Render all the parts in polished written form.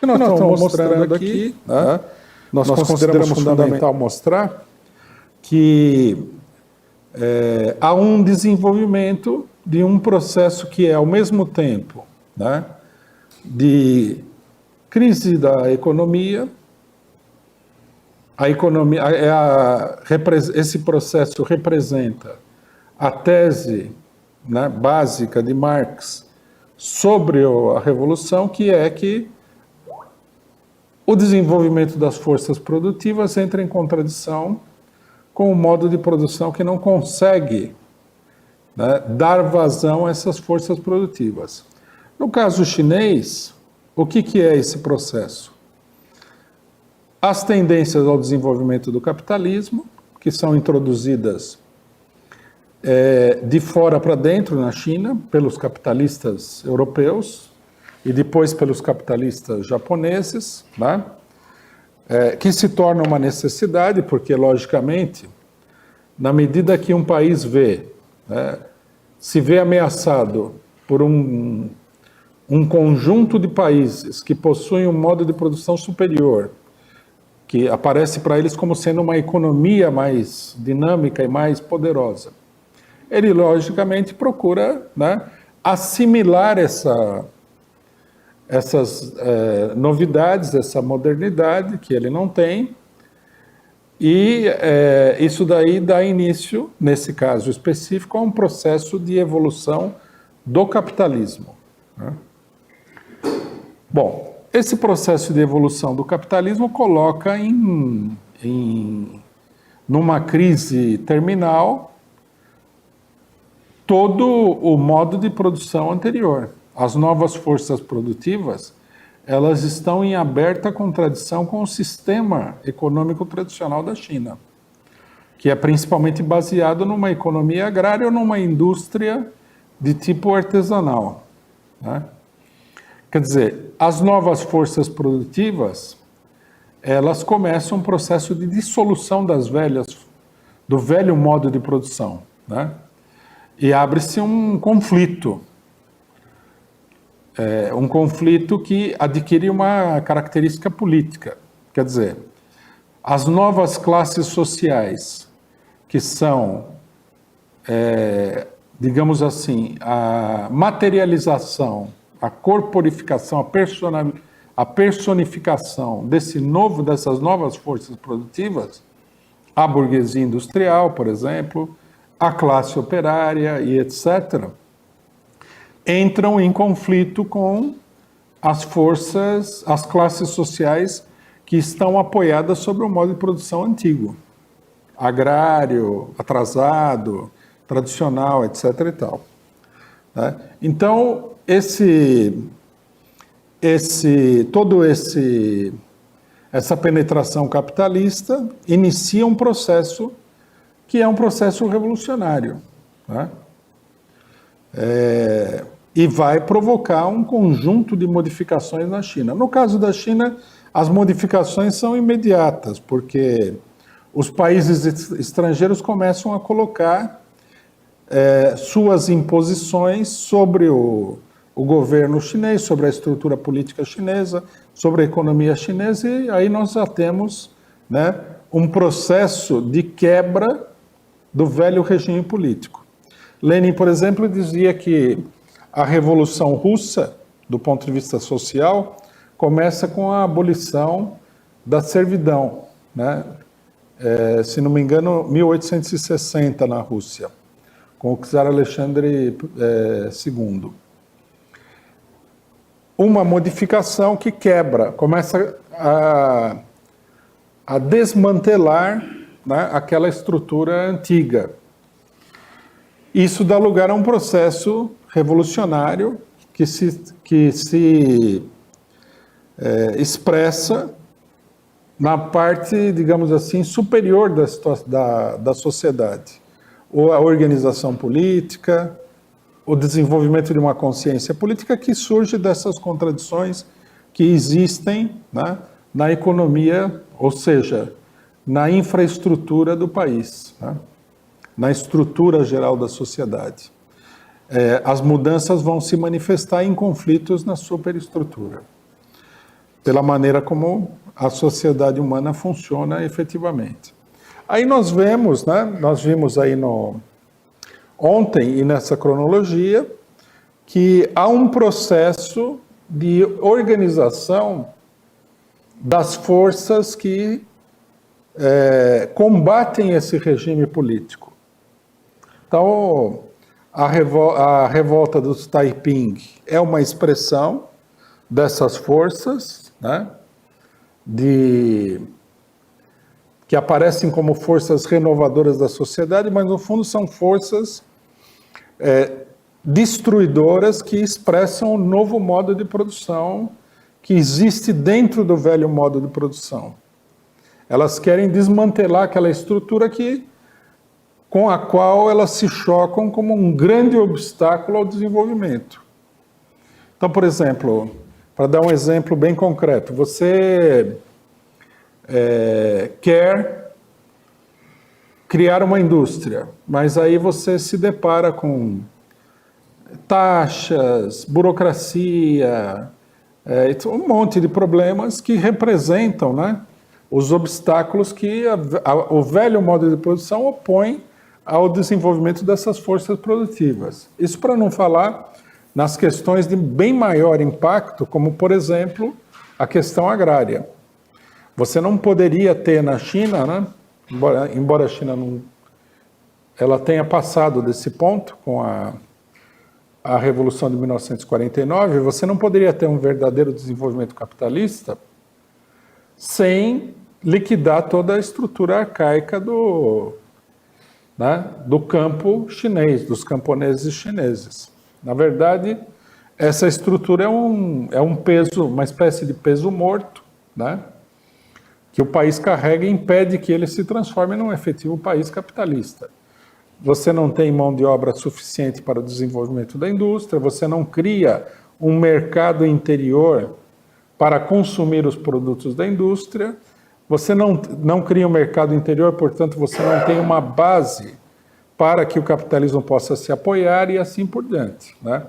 nós estamos mostrando aqui, né? Nós consideramos fundamental mostrar que há um desenvolvimento de um processo que é, ao mesmo tempo, né, de crise da economia. A economia, esse processo representa a tese, né, básica de Marx sobre a Revolução, que é que o desenvolvimento das forças produtivas entra em contradição com o modo de produção que não consegue, né, dar vazão a essas forças produtivas. No caso chinês, o que é esse processo? As tendências ao desenvolvimento do capitalismo, que são introduzidas de fora para dentro na China, pelos capitalistas europeus e depois pelos capitalistas japoneses, né? Que se torna uma necessidade, porque, logicamente, na medida que um país se vê ameaçado por um conjunto de países que possuem um modo de produção superior, que aparece para eles como sendo uma economia mais dinâmica e mais poderosa, ele, logicamente, procura, né, assimilar essas novidades, essa modernidade que ele não tem, e isso daí dá início, nesse caso específico, a um processo de evolução do capitalismo, né? Bom, esse processo de evolução do capitalismo coloca numa crise terminal todo o modo de produção anterior. As novas forças produtivas, elas estão em aberta contradição com o sistema econômico tradicional da China, que é principalmente baseado numa economia agrária ou numa indústria de tipo artesanal, né? Quer dizer, as novas forças produtivas, elas começam um processo de dissolução do velho modo de produção, né? E abre-se um conflito que adquire uma característica política. Quer dizer, as novas classes sociais, que são, digamos assim, a materialização, a corporificação, a personificação dessas novas forças produtivas, a burguesia industrial, por exemplo, a classe operária e etc., entram em conflito com as classes sociais que estão apoiadas sobre o modo de produção antigo, agrário, atrasado, tradicional, etc. e tal, né? Então, essa penetração capitalista inicia um processo que é um processo revolucionário, né? E vai provocar um conjunto de modificações na China. No caso da China, as modificações são imediatas, porque os países estrangeiros começam a colocar suas imposições sobre o governo chinês, sobre a estrutura política chinesa, sobre a economia chinesa, e aí nós já temos, né, um processo de quebra do velho regime político. Lenin, por exemplo, dizia que a Revolução Russa, do ponto de vista social, começa com a abolição da servidão, né? Se não me engano, 1860 na Rússia, com o czar Alexandre II. Uma modificação que quebra, começa a desmantelar, né, aquela estrutura antiga. Isso dá lugar a um processo revolucionário que se expressa na parte, digamos assim, superior da sociedade. Ou a organização política, o desenvolvimento de uma consciência política que surge dessas contradições que existem, né, na economia, ou seja, na infraestrutura do país, né, na estrutura geral da sociedade. As mudanças vão se manifestar em conflitos na superestrutura. pela maneira como a sociedade humana funciona efetivamente. Aí nós vemos, né, nós vimos aí ontem e nessa cronologia, que há um processo de organização das forças que combatem esse regime político. Então, a revolta dos Taiping é uma expressão dessas forças, né, que aparecem como forças renovadoras da sociedade, mas no fundo são forças destruidoras que expressam um novo modo de produção que existe dentro do velho modo de produção. Elas querem desmantelar aquela estrutura com a qual elas se chocam como um grande obstáculo ao desenvolvimento. Então, por exemplo, para dar um exemplo bem concreto, você quer criar uma indústria, mas aí você se depara com taxas, burocracia, um monte de problemas que representam, né, os obstáculos que o velho modo de produção opõe ao desenvolvimento dessas forças produtivas. Isso para não falar nas questões de bem maior impacto, como, por exemplo, a questão agrária. Você não poderia ter na China, né, embora a China ela tenha passado desse ponto com a Revolução de 1949, você não poderia ter um verdadeiro desenvolvimento capitalista sem liquidar toda a estrutura arcaica do campo chinês, dos camponeses chineses. Na verdade, essa estrutura é um peso, uma espécie de peso morto, né, que o país carrega e impede que ele se transforme num efetivo país capitalista. Você não tem mão de obra suficiente para o desenvolvimento da indústria, você não cria um mercado interior para consumir os produtos da indústria, você não cria um mercado interior, portanto, você não tem uma base para que o capitalismo possa se apoiar e assim por diante, né?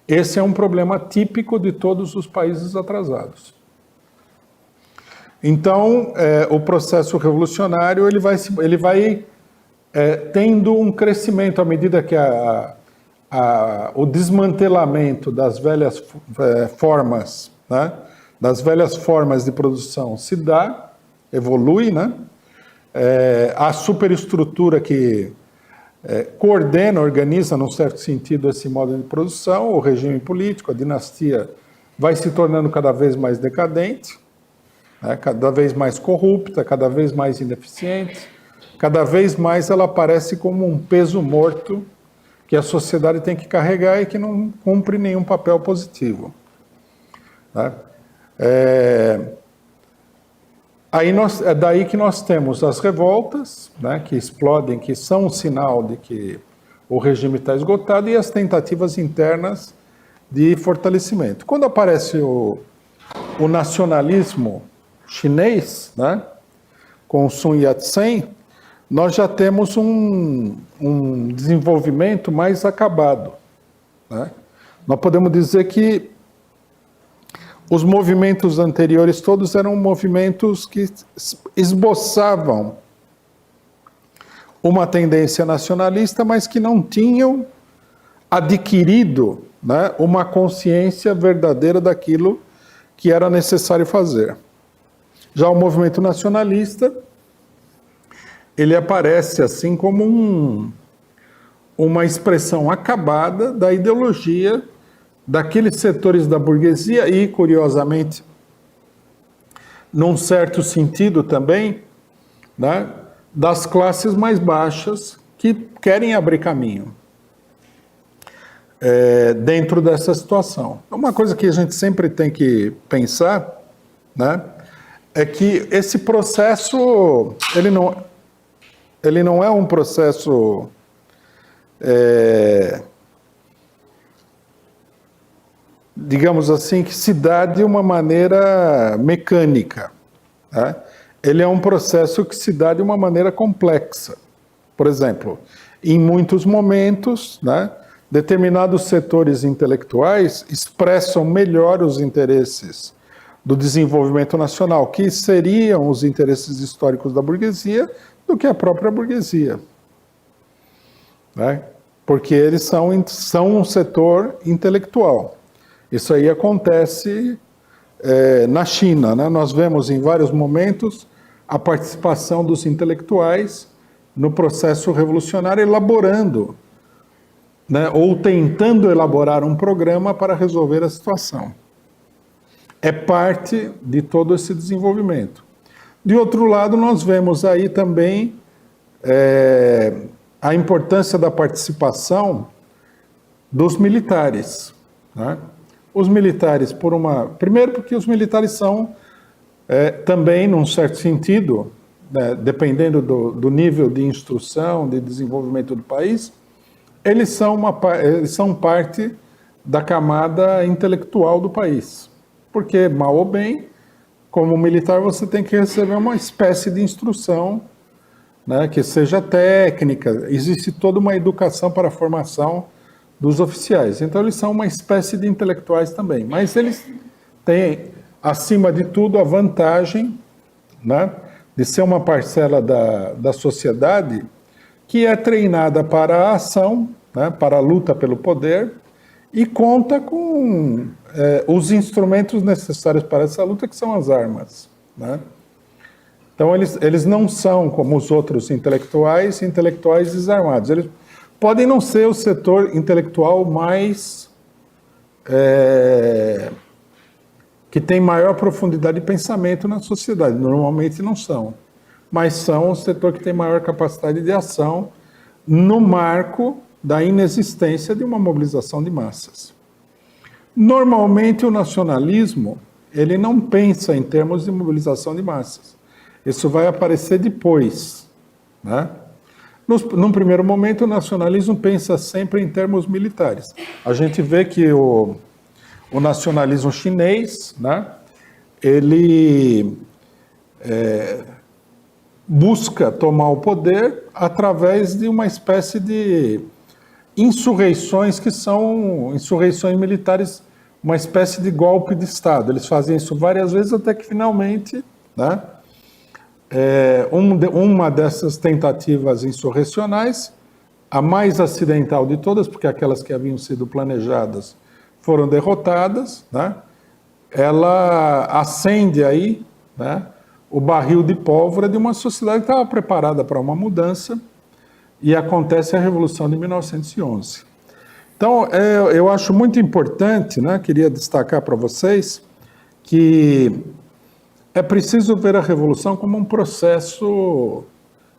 Esse é um problema típico de todos os países atrasados. Então, o processo revolucionário ele vai tendo um crescimento à medida que o desmantelamento das velhas formas, né, das velhas formas de produção se dá, evolui, né? A superestrutura que coordena, organiza, num certo sentido, esse modo de produção, o regime político, a dinastia vai se tornando cada vez mais decadente, né, cada vez mais corrupta, cada vez mais ineficiente, cada vez mais ela aparece como um peso morto que a sociedade tem que carregar e que não cumpre nenhum papel positivo, né? É daí que nós temos as revoltas, né, que explodem, que são um sinal de que o regime está esgotado, e as tentativas internas de fortalecimento. Quando aparece o nacionalismo chinês, né, com Sun Yat-sen, nós já temos um desenvolvimento mais acabado, né? Nós podemos dizer que os movimentos anteriores todos eram movimentos que esboçavam uma tendência nacionalista, mas que não tinham adquirido, né, uma consciência verdadeira daquilo que era necessário fazer. Já o movimento nacionalista, ele aparece assim como uma expressão acabada da ideologia daqueles setores da burguesia e, curiosamente, num certo sentido também, né, das classes mais baixas que querem abrir caminho dentro dessa situação. Uma coisa que a gente sempre tem que pensar, né, é que esse processo, ele não é um processo digamos assim, que se dá de uma maneira mecânica, né? Ele é um processo que se dá de uma maneira complexa. Por exemplo, em muitos momentos, né, determinados setores intelectuais expressam melhor os interesses do desenvolvimento nacional, que seriam os interesses históricos da burguesia, do que a própria burguesia. Né? Porque eles são um setor intelectual. Isso aí acontece na China. Né? Nós vemos em vários momentos a participação dos intelectuais no processo revolucionário, elaborando, né, ou tentando elaborar um programa para resolver a situação. É parte de todo esse desenvolvimento. De outro lado, nós vemos aí também a importância da participação dos militares. Né? Os militares, primeiro porque os militares são também, num certo sentido, né, dependendo do nível de instrução, de desenvolvimento do país, eles são parte da camada intelectual do país. Porque, mal ou bem, como militar, você tem que receber uma espécie de instrução, né, que seja técnica. Existe toda uma educação para a formação dos oficiais. Então, eles são uma espécie de intelectuais também. Mas eles têm, acima de tudo, a vantagem, né, de ser uma parcela da sociedade que é treinada para a ação, né, para a luta pelo poder, e conta com os instrumentos necessários para essa luta, que são as armas. Né? Então, eles não são, como os outros intelectuais desarmados. Eles podem não ser o setor intelectual mais que tem maior profundidade de pensamento na sociedade. Normalmente não são. Mas são o setor que tem maior capacidade de ação no marco da inexistência de uma mobilização de massas. Normalmente o nacionalismo, ele não pensa em termos de mobilização de massas. Isso vai aparecer depois. Né? Num primeiro momento, o nacionalismo pensa sempre em termos militares. A gente vê que o nacionalismo chinês, né, ele busca tomar o poder através de uma espécie de insurreições que são insurreições militares, uma espécie de golpe de Estado. Eles fazem isso várias vezes até que finalmente, né, uma dessas tentativas insurrecionais, a mais acidental de todas, porque aquelas que haviam sido planejadas foram derrotadas, né, ela acende aí, né, o barril de pólvora de uma sociedade que estava preparada para uma mudança, e acontece a Revolução de 1911. Então, eu acho muito importante, né, queria destacar para vocês, que é preciso ver a Revolução como um processo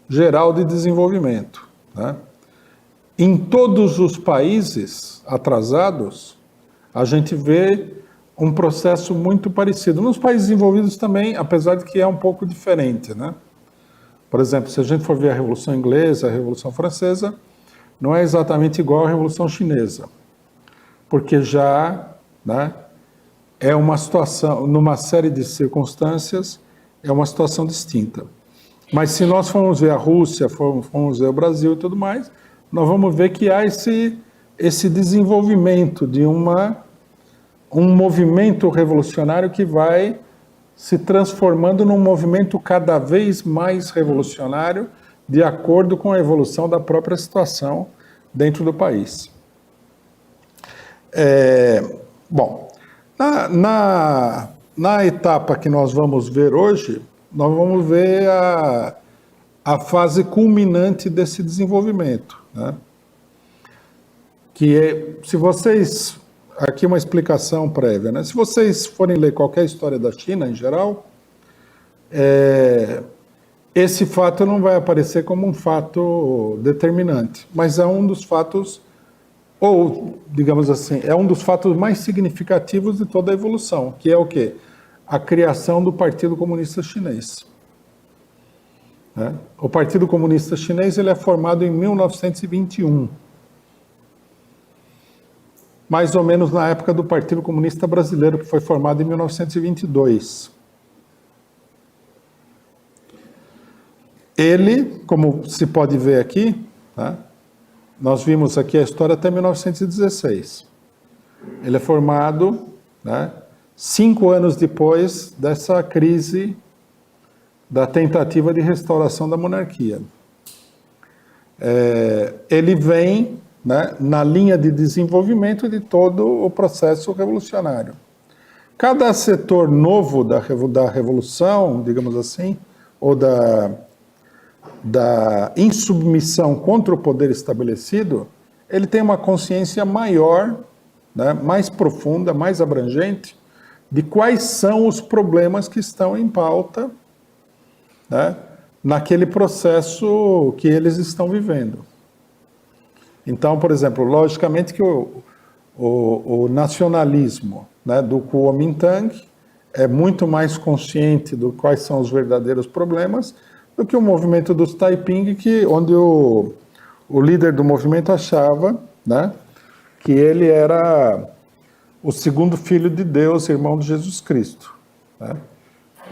geral de desenvolvimento. Né? Em todos os países atrasados, a gente vê um processo muito parecido. Nos países desenvolvidos também, apesar de que é um pouco diferente. Né? Por exemplo, se a gente for ver a Revolução Inglesa, a Revolução Francesa, não é exatamente igual à Revolução Chinesa, porque já, né, é uma situação, numa série de circunstâncias, é uma situação distinta. Mas se nós formos ver a Rússia, formos ver o Brasil e tudo mais, nós vamos ver que há esse desenvolvimento de um movimento revolucionário que vai se transformando num movimento cada vez mais revolucionário, de acordo com a evolução da própria situação dentro do país. Bom, na etapa que nós vamos ver hoje, nós vamos ver a fase culminante desse desenvolvimento. Né? Se vocês... Aqui uma explicação prévia. Né? Se vocês forem ler qualquer história da China, em geral, esse fato não vai aparecer como um fato determinante, mas é um dos fatos, ou, digamos assim, é um dos fatos mais significativos de toda a evolução, que é o quê? A criação do Partido Comunista Chinês. Né? O Partido Comunista Chinês ele é formado em 1921. Mais ou menos na época do Partido Comunista Brasileiro, que foi formado em 1922. Ele, como se pode ver aqui, tá? Nós vimos aqui a história até 1916. Ele é formado, né, 5 anos depois dessa crise da tentativa de restauração da monarquia. Ele vem, né, na linha de desenvolvimento de todo o processo revolucionário. Cada setor novo da revolução, digamos assim, ou da insubmissão contra o poder estabelecido, ele tem uma consciência maior, né, mais profunda, mais abrangente, de quais são os problemas que estão em pauta, né, naquele processo que eles estão vivendo. Então, por exemplo, logicamente que o nacionalismo, né, do Kuomintang é muito mais consciente de quais são os verdadeiros problemas do que o movimento dos Taiping, onde o líder do movimento achava, né, que ele era o segundo filho de Deus, irmão de Jesus Cristo, né?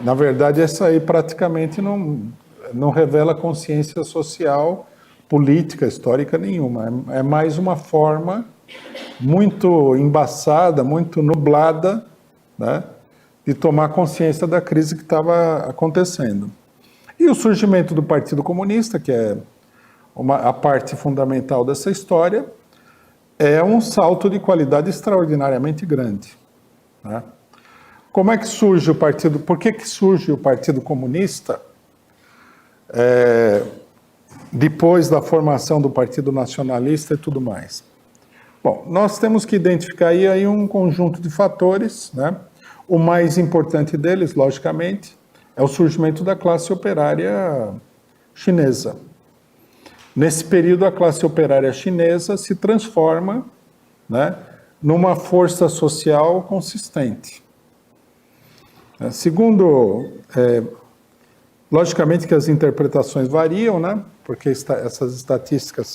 Na verdade, essa aí praticamente não revela consciência social, política, histórica nenhuma. É mais uma forma muito embaçada, muito nublada, né, de tomar consciência da crise que estava acontecendo. E o surgimento do Partido Comunista, que é a parte fundamental dessa história, é um salto de qualidade extraordinariamente grande, né? Como é que surge o partido? Por que surge o Partido Comunista depois da formação do Partido Nacionalista e tudo mais? Bom, nós temos que identificar aí um conjunto de fatores, né? O mais importante deles, logicamente, é o surgimento da classe operária chinesa. Nesse período, a classe operária chinesa se transforma, né, numa força social consistente. Segundo, logicamente que as interpretações variam, né, porque essas estatísticas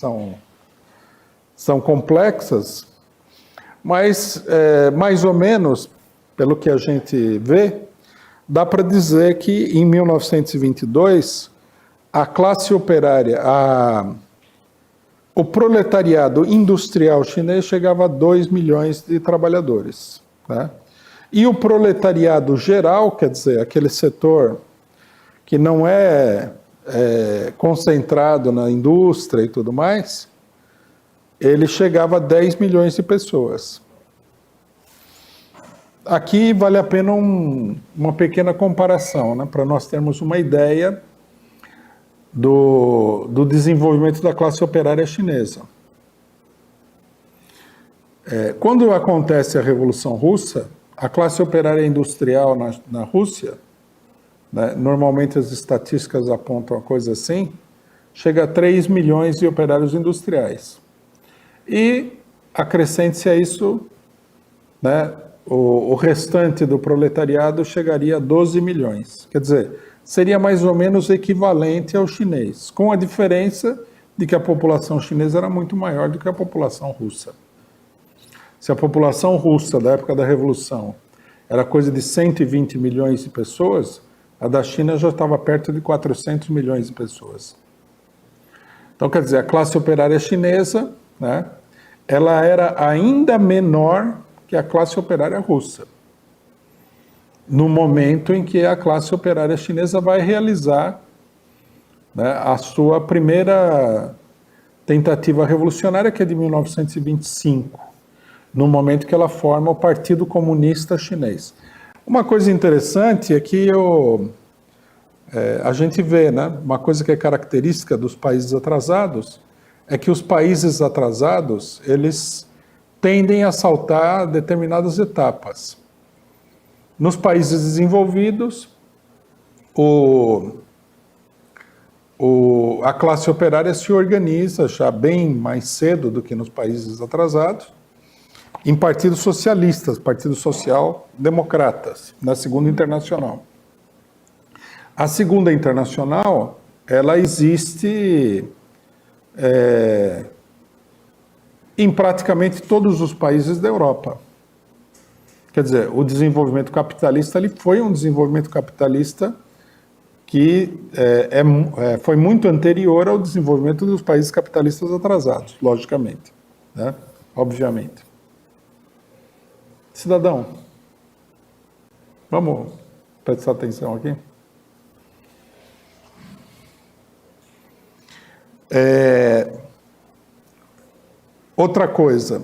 são complexas, mas mais ou menos, pelo que a gente vê, dá para dizer que em 1922 a classe operária, o proletariado industrial chinês chegava a 2 milhões de trabalhadores, né? E o proletariado geral, quer dizer, aquele setor que não é concentrado na indústria e tudo mais, ele chegava a 10 milhões de pessoas. Aqui vale a pena uma pequena comparação, né, para nós termos uma ideia do desenvolvimento da classe operária chinesa. Quando acontece a Revolução Russa, a classe operária industrial na Rússia, né, normalmente as estatísticas apontam uma coisa assim, chega a 3 milhões de operários industriais. E acrescente-se a isso, né, o restante do proletariado chegaria a 12 milhões. Quer dizer, seria mais ou menos equivalente ao chinês, com a diferença de que a população chinesa era muito maior do que a população russa. Se a população russa da época da Revolução era coisa de 120 milhões de pessoas, a da China já estava perto de 400 milhões de pessoas. Então, quer dizer, a classe operária chinesa, né, ela era ainda menor que a classe operária russa, no momento em que a classe operária chinesa vai realizar, né, a sua primeira tentativa revolucionária, que é de 1925, no momento que ela forma o Partido Comunista Chinês. Uma coisa interessante é que a gente vê, né, uma coisa que é característica dos países atrasados, é que os países atrasados, eles tendem a saltar determinadas etapas. Nos países desenvolvidos, a classe operária se organiza já bem mais cedo do que nos países atrasados, em partidos socialistas, partido social-democratas, na Segunda Internacional. A Segunda Internacional, ela existe em praticamente todos os países da Europa. Quer dizer, o desenvolvimento capitalista ele foi um desenvolvimento capitalista que foi muito anterior ao desenvolvimento dos países capitalistas atrasados, logicamente, né? Obviamente. Cidadão. Vamos prestar atenção aqui. Outra coisa,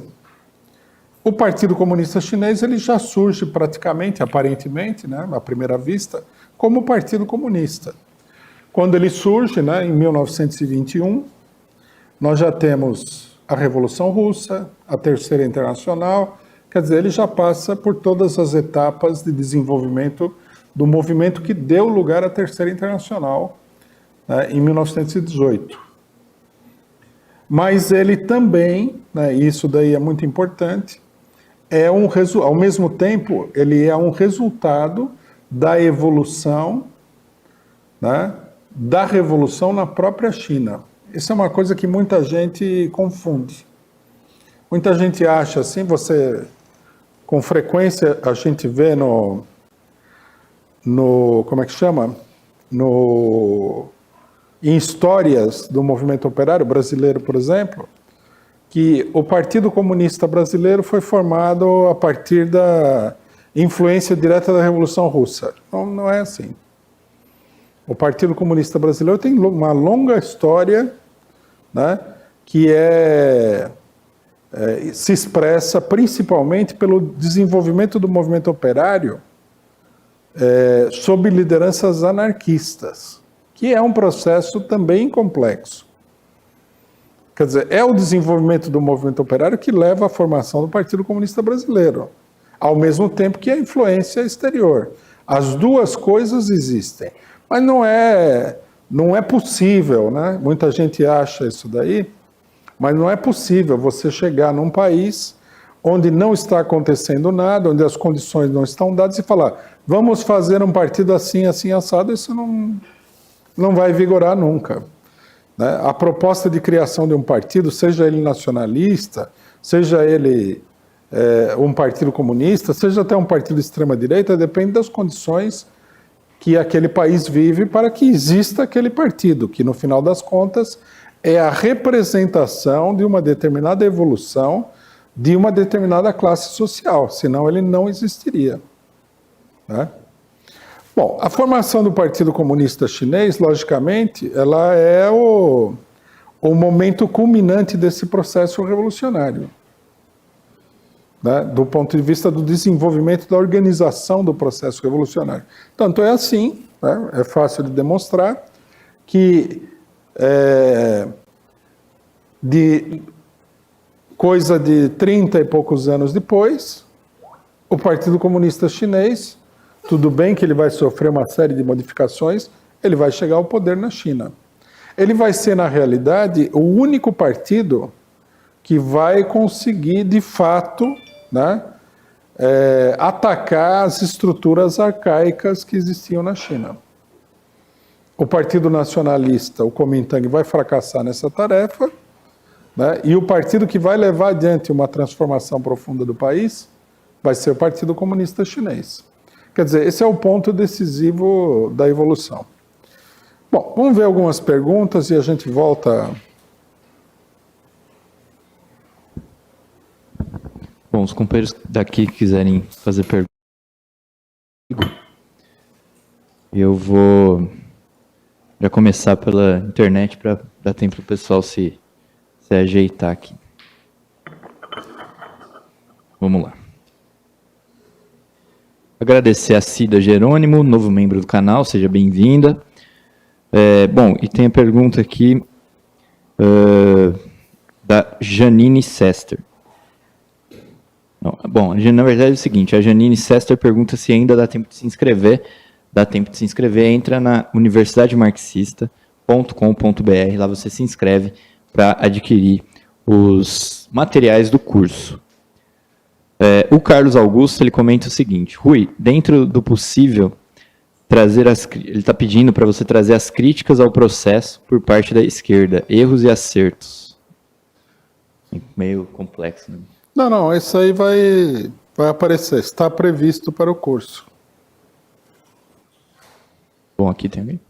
o Partido Comunista Chinês ele já surge praticamente, aparentemente, né, à primeira vista, como Partido Comunista. Quando ele surge, né, em 1921, nós já temos a Revolução Russa, a Terceira Internacional, quer dizer, ele já passa por todas as etapas de desenvolvimento do movimento que deu lugar à Terceira Internacional, né, em 1918. Mas ele também, né, isso daí é muito importante, ao mesmo tempo, ele é um resultado da evolução, né, da revolução na própria China. Isso é uma coisa que muita gente confunde. Muita gente acha assim, com frequência a gente vê como é que chama? Em histórias do movimento operário brasileiro, por exemplo, que o Partido Comunista Brasileiro foi formado a partir da influência direta da Revolução Russa. Não é assim. O Partido Comunista Brasileiro tem uma longa história, né, que se expressa principalmente pelo desenvolvimento do movimento operário sob lideranças anarquistas, que é um processo também complexo. Quer dizer, é o desenvolvimento do movimento operário que leva à formação do Partido Comunista Brasileiro, ao mesmo tempo que a influência exterior. As duas coisas existem, mas não é possível, né? Muita gente acha isso daí, mas não é possível você chegar num país onde não está acontecendo nada, onde as condições não estão dadas e falar, vamos fazer um partido assim, assim, assado, isso não vai vigorar nunca. Né? A proposta de criação de um partido, seja ele nacionalista, seja ele um partido comunista, seja até um partido de extrema-direita, depende das condições que aquele país vive para que exista aquele partido, que no final das contas é a representação de uma determinada evolução de uma determinada classe social, senão ele não existiria. Né? Bom, a formação do Partido Comunista Chinês, logicamente, ela é o momento culminante desse processo revolucionário, né, do ponto de vista do desenvolvimento da organização do processo revolucionário. Tanto é assim, né, é fácil de demonstrar, que coisa de 30 e poucos anos depois, o Partido Comunista Chinês, tudo bem que ele vai sofrer uma série de modificações, ele vai chegar ao poder na China. Ele vai ser, na realidade, o único partido que vai conseguir, de fato, né, atacar as estruturas arcaicas que existiam na China. O Partido Nacionalista, o Kuomintang, vai fracassar nessa tarefa, né, e o partido que vai levar adiante uma transformação profunda do país vai ser o Partido Comunista Chinês. Quer dizer, esse é o ponto decisivo da evolução. Bom, vamos ver algumas perguntas e a gente volta. Bom, os companheiros daqui que quiserem fazer perguntas, eu vou já começar pela internet para dar tempo para o pessoal se ajeitar aqui. Vamos lá. Agradecer a Cida Jerônimo, novo membro do canal, seja bem-vinda. Bom, e tem a pergunta aqui da Janine Sester. Não, bom, na verdade é o seguinte, a Janine Sester pergunta se ainda dá tempo de se inscrever. Dá tempo de se inscrever, entra na universidademarxista.com.br, lá você se inscreve para adquirir os materiais do curso. O Carlos Augusto, ele comenta o seguinte, Rui, dentro do possível, ele está pedindo para você trazer as críticas ao processo por parte da esquerda, erros e acertos. Meio complexo, né? Não, isso aí vai aparecer, está previsto para o curso. Bom, aqui tem alguém?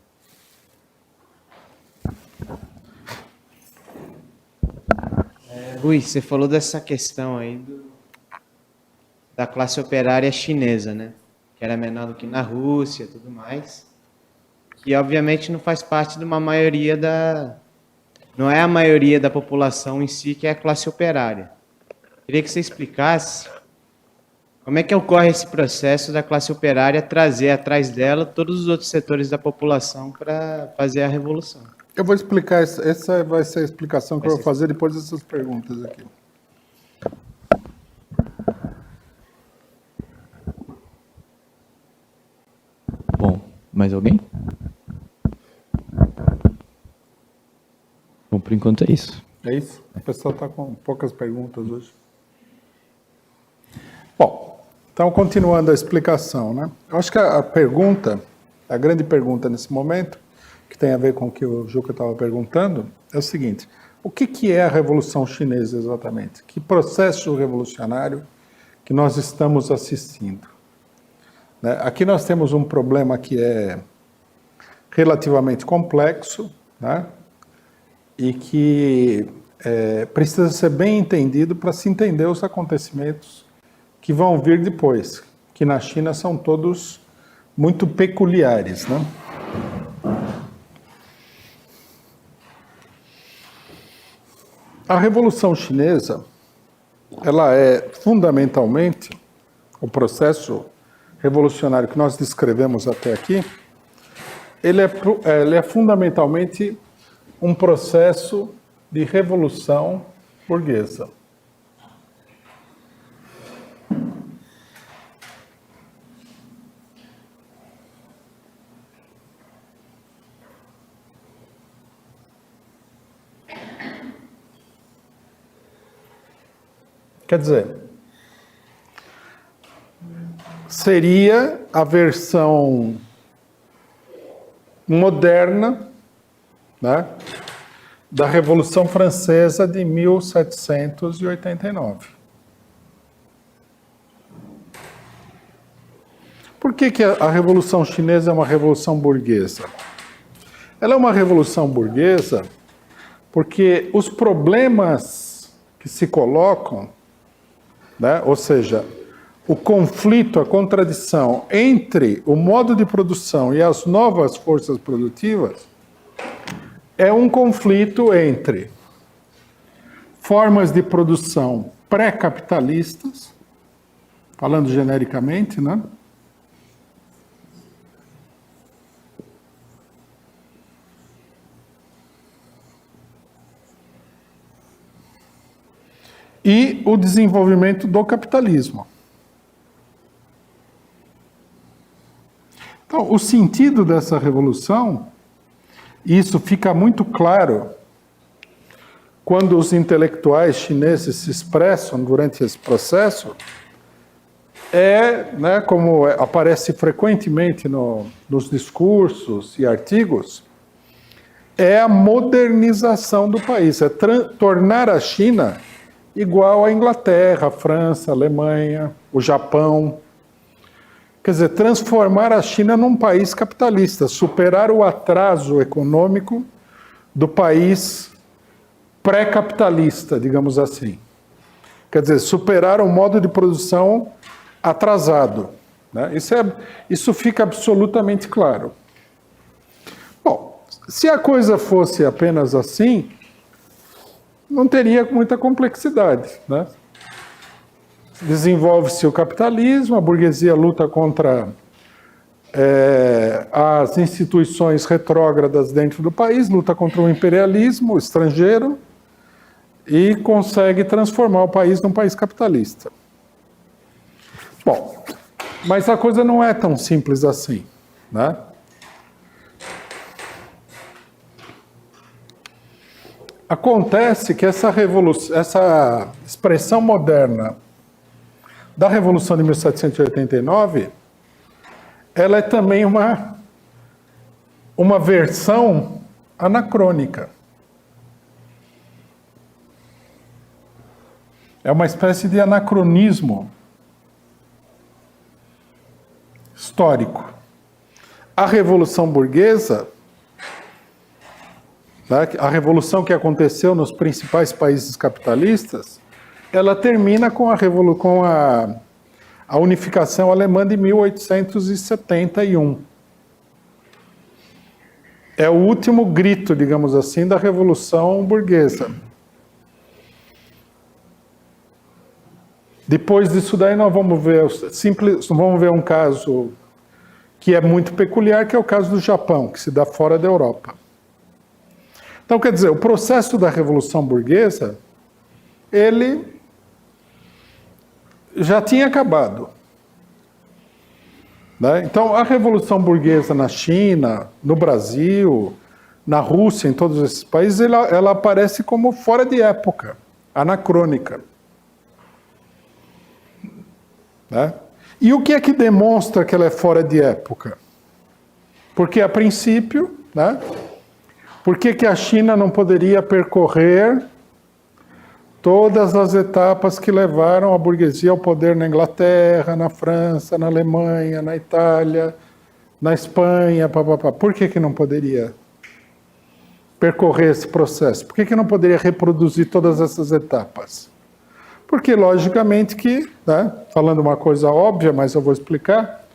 Rui, você falou dessa questão aí da classe operária chinesa, né? que era menor do que na Rússia e tudo mais, que obviamente não faz parte de uma maioria não é a maioria da população em si que é a classe operária. Queria que você explicasse como é que ocorre esse processo da classe operária trazer atrás dela todos os outros setores da população para fazer a revolução. Eu vou explicar, essa vai ser a explicação que eu vou fazer depois dessas perguntas aqui. Bom, mais alguém? Bom, por enquanto é isso. É isso? O pessoal está com poucas perguntas hoje. Bom, então continuando a explicação, né? Eu acho que a grande pergunta nesse momento, que tem a ver com o que o Juca estava perguntando, é o seguinte: o que é a Revolução Chinesa exatamente? Que processo revolucionário que nós estamos assistindo? Né? Aqui nós temos um problema que é relativamente complexo, né? E que precisa ser bem entendido para se entender os acontecimentos que vão vir depois, que na China são todos muito peculiares, né? A Revolução Chinesa, ela é fundamentalmente o processo revolucionário que nós descrevemos até aqui, ele é fundamentalmente um processo de revolução burguesa. Quer dizer, seria a versão moderna, né, da Revolução Francesa de 1789. Por que a Revolução Chinesa é uma revolução burguesa? Ela é uma revolução burguesa porque os problemas que se colocam, né, ou seja, o conflito, a contradição entre o modo de produção e as novas forças produtivas, é um conflito entre formas de produção pré-capitalistas, falando genericamente, né? E o desenvolvimento do capitalismo. Então, o sentido dessa revolução, isso fica muito claro quando os intelectuais chineses se expressam durante esse processo, né, como aparece frequentemente nos discursos e artigos, é a modernização do país, é tornar a China igual à Inglaterra, a França, a Alemanha, o Japão. Quer dizer, transformar a China num país capitalista, superar o atraso econômico do país pré-capitalista, digamos assim. Quer dizer, superar o modo de produção atrasado, né? Isso fica absolutamente claro. Bom, se a coisa fosse apenas assim, não teria muita complexidade, né? Desenvolve-se o capitalismo, a burguesia luta contra as instituições retrógradas dentro do país, luta contra o imperialismo estrangeiro e consegue transformar o país num país capitalista. Bom, mas a coisa não é tão simples assim, né? Acontece que essa expressão moderna da Revolução de 1789, ela é também uma versão anacrônica. É uma espécie de anacronismo histórico. A Revolução Burguesa, a revolução que aconteceu nos principais países capitalistas, ela termina com a unificação alemã de 1871. É o último grito, digamos assim, da Revolução Burguesa. Depois disso daí nós vamos ver um caso que é muito peculiar, que é o caso do Japão, que se dá fora da Europa. Então, quer dizer, o processo da Revolução Burguesa, ele já tinha acabado. Né? Então, a Revolução Burguesa na China, no Brasil, na Rússia, em todos esses países, ela aparece como fora de época, anacrônica. Né? E o que é que demonstra que ela é fora de época? Porque, a princípio, né, por que a China não poderia percorrer todas as etapas que levaram a burguesia ao poder na Inglaterra, na França, na Alemanha, na Itália, na Espanha, papapá? Por que não poderia percorrer esse processo? Por que não poderia reproduzir todas essas etapas? Porque, logicamente, que, né, falando uma coisa óbvia, mas eu vou explicar,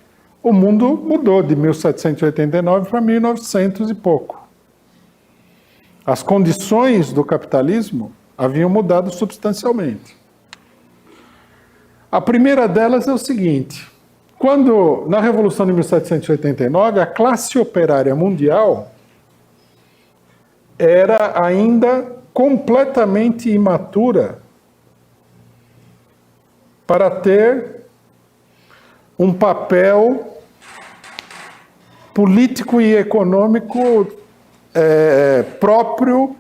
o mundo mudou de 1789 para 1900 e pouco. As condições do capitalismo haviam mudado substancialmente. A primeira delas é o seguinte: quando, na Revolução de 1789, a classe operária mundial era ainda completamente imatura para ter um papel político e econômico próprio,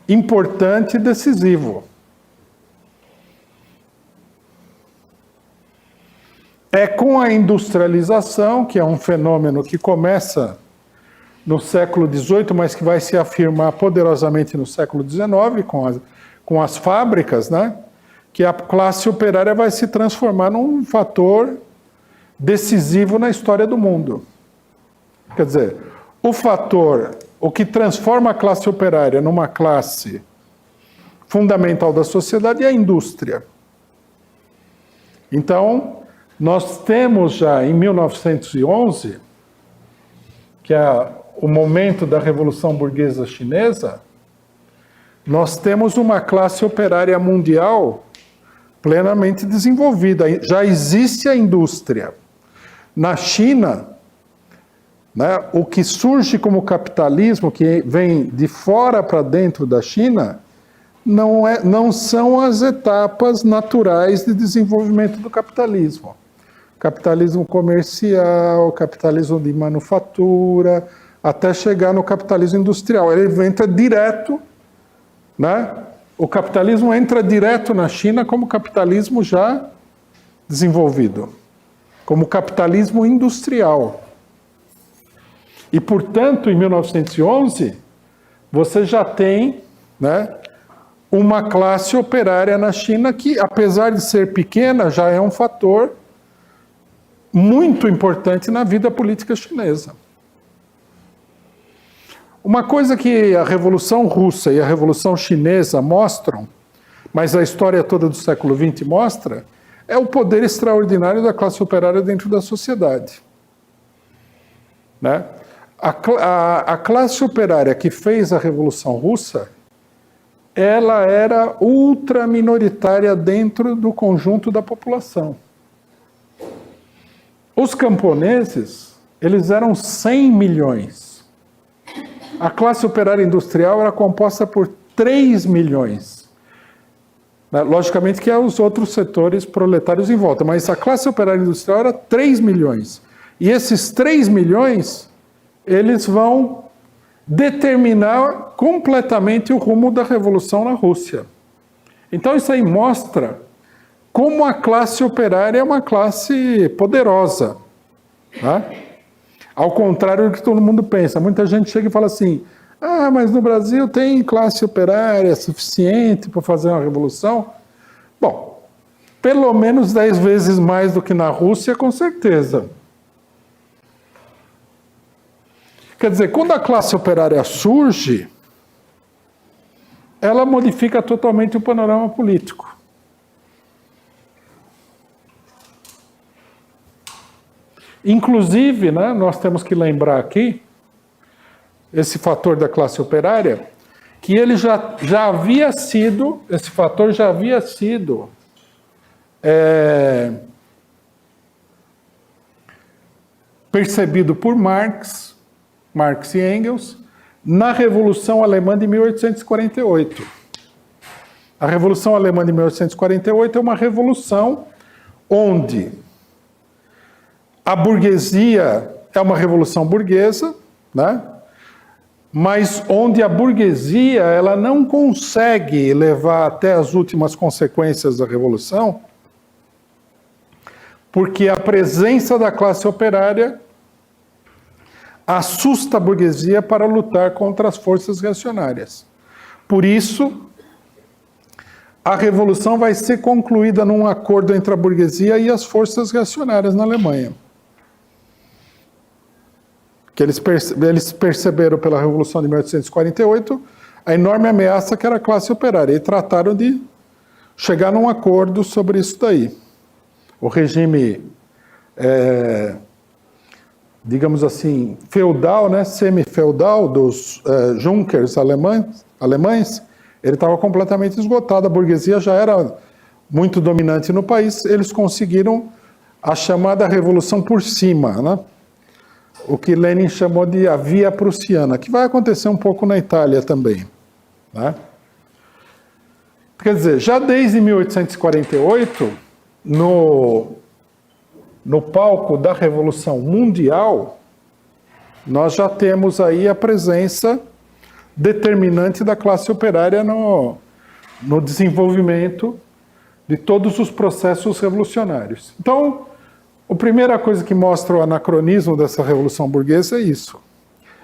importante e decisivo. É com a industrialização, que é um fenômeno que começa no século XVIII, mas que vai se afirmar poderosamente no século XIX, com as fábricas, né, que a classe operária vai se transformar num fator decisivo na história do mundo. Quer dizer, o que transforma a classe operária numa classe fundamental da sociedade é a indústria. Então, nós temos já em 1911, que é o momento da Revolução Burguesa Chinesa, nós temos uma classe operária mundial plenamente desenvolvida. Já existe a indústria. Na China, né, o que surge como capitalismo, que vem de fora para dentro da China, não são as etapas naturais de desenvolvimento do capitalismo. Capitalismo comercial, capitalismo de manufatura, até chegar no capitalismo industrial. Ele entra direto, né? O capitalismo entra direto na China como capitalismo já desenvolvido, como capitalismo industrial. E, portanto, em 1911, você já tem, né, uma classe operária na China que, apesar de ser pequena, já é um fator muito importante na vida política chinesa. Uma coisa que a Revolução Russa e a Revolução Chinesa mostram, mas a história toda do século XX mostra, é o poder extraordinário da classe operária dentro da sociedade. Né? A classe operária que fez a Revolução Russa, ela era ultra minoritária dentro do conjunto da população. Os camponeses, eles eram 100 milhões. A classe operária industrial era composta por 3 milhões. Logicamente que há os outros setores proletários em volta, mas a classe operária industrial era 3 milhões. E esses 3 milhões, eles vão determinar completamente o rumo da revolução na Rússia. Então isso aí mostra como a classe operária é uma classe poderosa. Né? Ao contrário do que todo mundo pensa. Muita gente chega e fala assim, mas no Brasil tem classe operária suficiente para fazer uma revolução? Bom, pelo menos 10 vezes mais do que na Rússia, com certeza. Quer dizer, quando a classe operária surge, ela modifica totalmente o panorama político. Inclusive, né, nós temos que lembrar aqui, esse fator da classe operária, que ele já havia sido, esse fator já havia sido percebido por Marx e Engels, na Revolução Alemã de 1848. A Revolução Alemã de 1848 é uma revolução onde a burguesia é uma revolução burguesa, né? Mas onde a burguesia ela não consegue levar até as últimas consequências da revolução, porque a presença da classe operária assusta a burguesia para lutar contra as forças reacionárias. Por isso, a revolução vai ser concluída num acordo entre a burguesia e as forças reacionárias na Alemanha. Que eles perceberam pela Revolução de 1848 a enorme ameaça que era a classe operária e trataram de chegar num acordo sobre isso daí. O regime, digamos assim, feudal, né, semi-feudal dos Junkers alemães, ele estava completamente esgotado, a burguesia já era muito dominante no país, eles conseguiram a chamada Revolução por Cima, né? O que Lenin chamou de a Via Prussiana, que vai acontecer um pouco na Itália também, né? Quer dizer, já desde 1848, no palco da Revolução Mundial, nós já temos aí a presença determinante da classe operária no desenvolvimento de todos os processos revolucionários. Então, a primeira coisa que mostra o anacronismo dessa revolução burguesa é isso.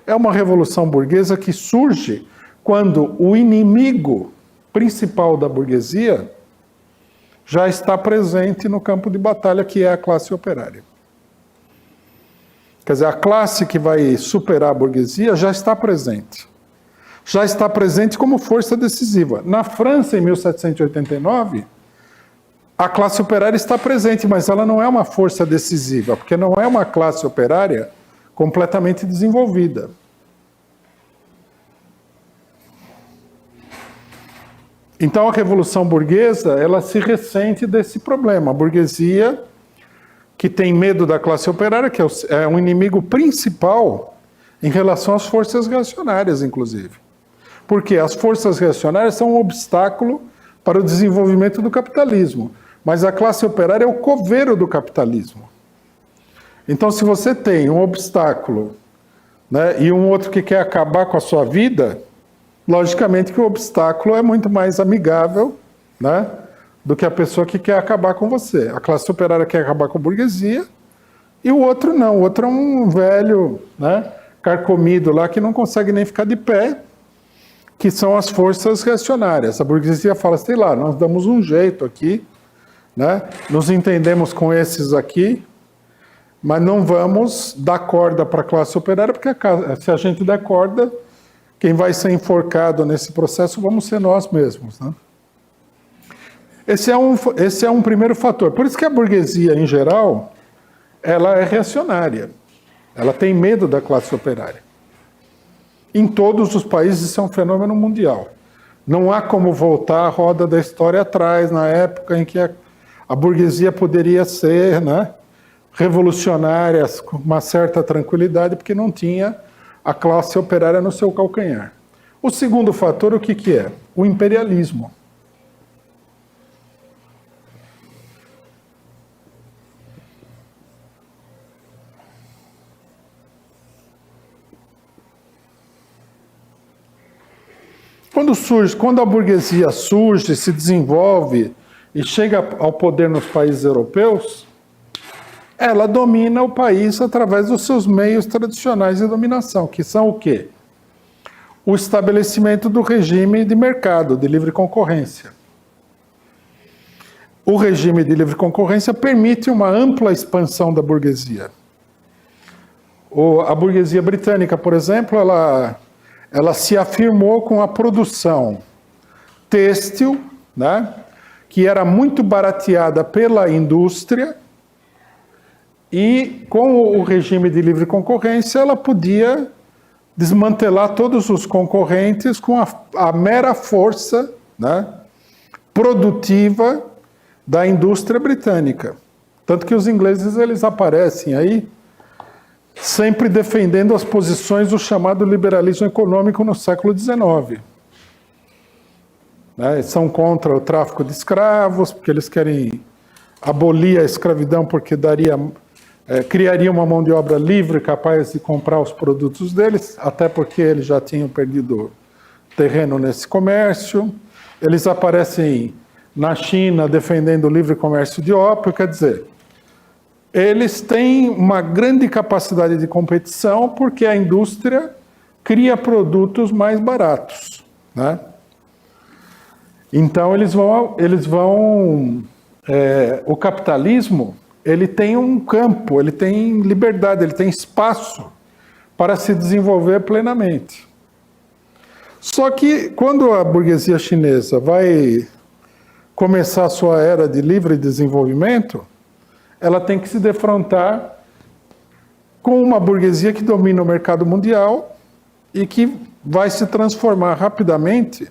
É uma revolução burguesa que surge quando o inimigo principal da burguesia já está presente no campo de batalha, que é a classe operária. Quer dizer, a classe que vai superar a burguesia já está presente. Já está presente como força decisiva. Na França, em 1789, a classe operária está presente, mas ela não é uma força decisiva, porque não é uma classe operária completamente desenvolvida. Então a Revolução Burguesa, ela se ressente desse problema. A burguesia, que tem medo da classe operária, que é um inimigo principal em relação às forças reacionárias, inclusive. Porque as forças reacionárias são um obstáculo para o desenvolvimento do capitalismo. Mas a classe operária é o coveiro do capitalismo. Então, se você tem um obstáculo, né, e um outro que quer acabar com a sua vida, logicamente que o obstáculo é muito mais amigável, né, do que a pessoa que quer acabar com você. A classe operária quer acabar com a burguesia, e o outro não. O outro é um velho, né, carcomido lá que não consegue nem ficar de pé, que são as forças reacionárias. A burguesia fala, sei lá, nós damos um jeito aqui, né? Nos entendemos com esses aqui, mas não vamos dar corda para a classe operária, porque se a gente der corda, quem vai ser enforcado nesse processo vamos ser nós mesmos, né? Esse é um primeiro fator. Por isso que a burguesia, em geral, ela é reacionária. Ela tem medo da classe operária. Em todos os países isso é um fenômeno mundial. Não há como voltar a roda da história atrás, na época em que a burguesia poderia ser, né, revolucionária com uma certa tranquilidade, porque não tinha a classe operária no seu calcanhar. O segundo fator, o que é? O imperialismo. Quando a burguesia surge, se desenvolve e chega ao poder nos países europeus, ela domina o país através dos seus meios tradicionais de dominação, que são o quê? O estabelecimento do regime de mercado, de livre concorrência. O regime de livre concorrência permite uma ampla expansão da burguesia. A burguesia britânica, por exemplo, ela se afirmou com a produção têxtil, né, que era muito barateada pela indústria e com o regime de livre concorrência ela podia desmantelar todos os concorrentes com a mera força, né, produtiva da indústria britânica. Tanto que os ingleses eles aparecem aí sempre defendendo as posições do chamado liberalismo econômico no século XIX. Né, são contra o tráfico de escravos, porque eles querem abolir a escravidão, porque criaria uma mão de obra livre capaz de comprar os produtos deles, até porque eles já tinham perdido terreno nesse comércio. Eles aparecem na China defendendo o livre comércio de ópio, quer dizer, eles têm uma grande capacidade de competição porque a indústria cria produtos mais baratos, né? Então o capitalismo, ele tem um campo, ele tem liberdade, ele tem espaço para se desenvolver plenamente. Só que quando a burguesia chinesa vai começar a sua era de livre desenvolvimento, ela tem que se defrontar com uma burguesia que domina o mercado mundial e que vai se transformar rapidamente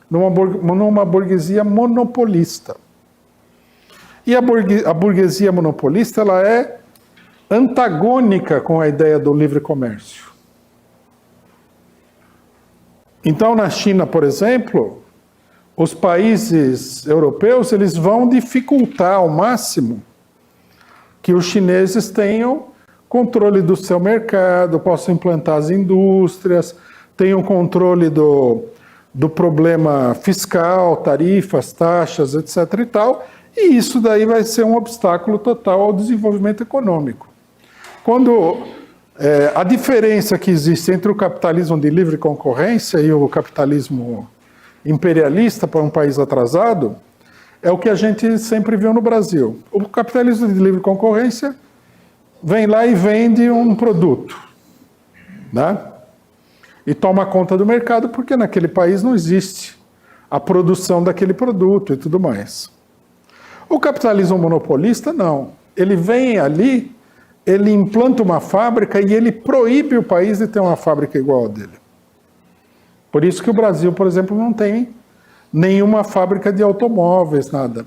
numa burguesia monopolista. E a burguesia monopolista ela é antagônica com a ideia do livre comércio. Então, na China, por exemplo, os países europeus eles vão dificultar ao máximo que os chineses tenham controle do seu mercado, possam implantar as indústrias, tenham controle do problema fiscal, tarifas, taxas, etc. e tal, e isso daí vai ser um obstáculo total ao desenvolvimento econômico. Quando a diferença que existe entre o capitalismo de livre concorrência e o capitalismo imperialista para um país atrasado é o que a gente sempre viu no Brasil. O capitalismo de livre concorrência vem lá e vende um produto, né? E toma conta do mercado porque naquele país não existe a produção daquele produto e tudo mais. O capitalismo monopolista, não. Ele vem ali, ele implanta uma fábrica e ele proíbe o país de ter uma fábrica igual a dele. Por isso que o Brasil, por exemplo, não tem nenhuma fábrica de automóveis, nada.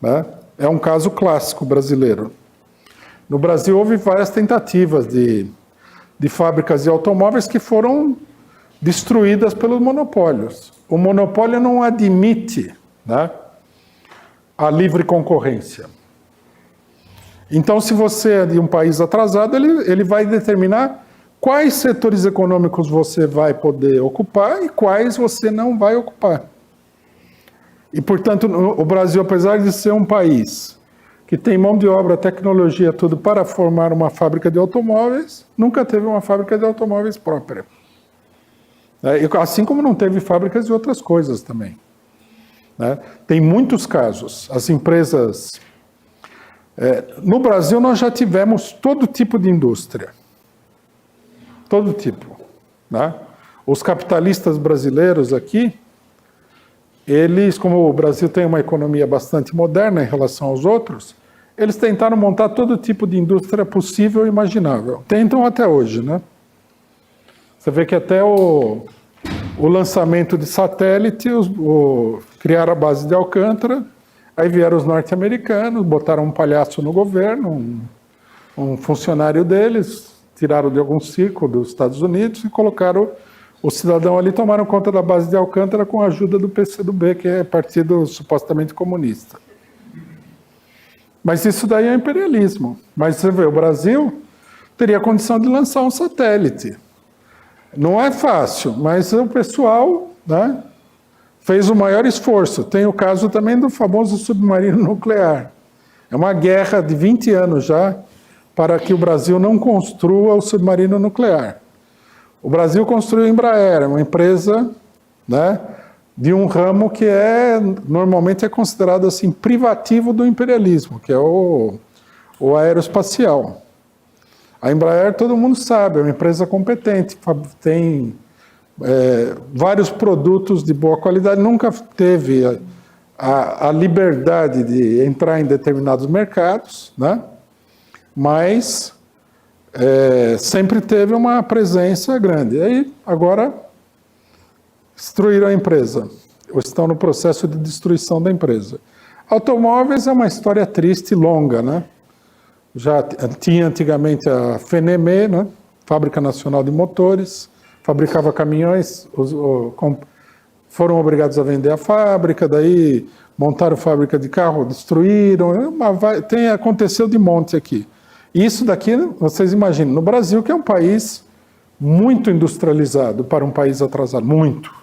Né? É um caso clássico brasileiro. No Brasil houve várias tentativas de fábricas de automóveis que foram destruídas pelos monopólios. O monopólio não admite, né, a livre concorrência. Então, se você é de um país atrasado, ele vai determinar quais setores econômicos você vai poder ocupar e quais você não vai ocupar. E, portanto, o Brasil, apesar de ser um país que tem mão de obra, tecnologia, tudo para formar uma fábrica de automóveis, nunca teve uma fábrica de automóveis própria. Assim como não teve fábricas de outras coisas também. Tem muitos casos. As empresas... no Brasil, nós já tivemos todo tipo de indústria. Todo tipo. Né? Os capitalistas brasileiros aqui, eles, como o Brasil tem uma economia bastante moderna em relação aos outros, eles tentaram montar todo tipo de indústria possível e imaginável. Tentam até hoje, né? Você vê que até o lançamento de satélite, criaram a base de Alcântara, aí vieram os norte-americanos, botaram um palhaço no governo, um funcionário deles, tiraram de algum circo dos Estados Unidos e colocaram o cidadão ali, tomaram conta da base de Alcântara com a ajuda do PCdoB, que é partido supostamente comunista. Mas isso daí é imperialismo. Mas você vê, o Brasil teria condição de lançar um satélite. Não é fácil, mas o pessoal, né, fez o maior esforço. Tem o caso também do famoso submarino nuclear. É uma guerra de 20 anos já para que o Brasil não construa o submarino nuclear. O Brasil construiu a Embraer, uma empresa, né, de um ramo que normalmente é considerado assim, privativo do imperialismo, que é o aeroespacial. A Embraer, todo mundo sabe, é uma empresa competente, tem vários produtos de boa qualidade, nunca teve a liberdade de entrar em determinados mercados, né? mas sempre teve uma presença grande. E aí, agora, destruíram a empresa, ou estão no processo de destruição da empresa. Automóveis é uma história triste e longa, né? Já tinha antigamente a FNME, né? Fábrica Nacional de Motores, fabricava caminhões, foram obrigados a vender a fábrica, daí montaram fábrica de carro, destruíram, aconteceu de monte aqui. Isso daqui, vocês imaginam, no Brasil, que é um país muito industrializado para um país atrasado, muito,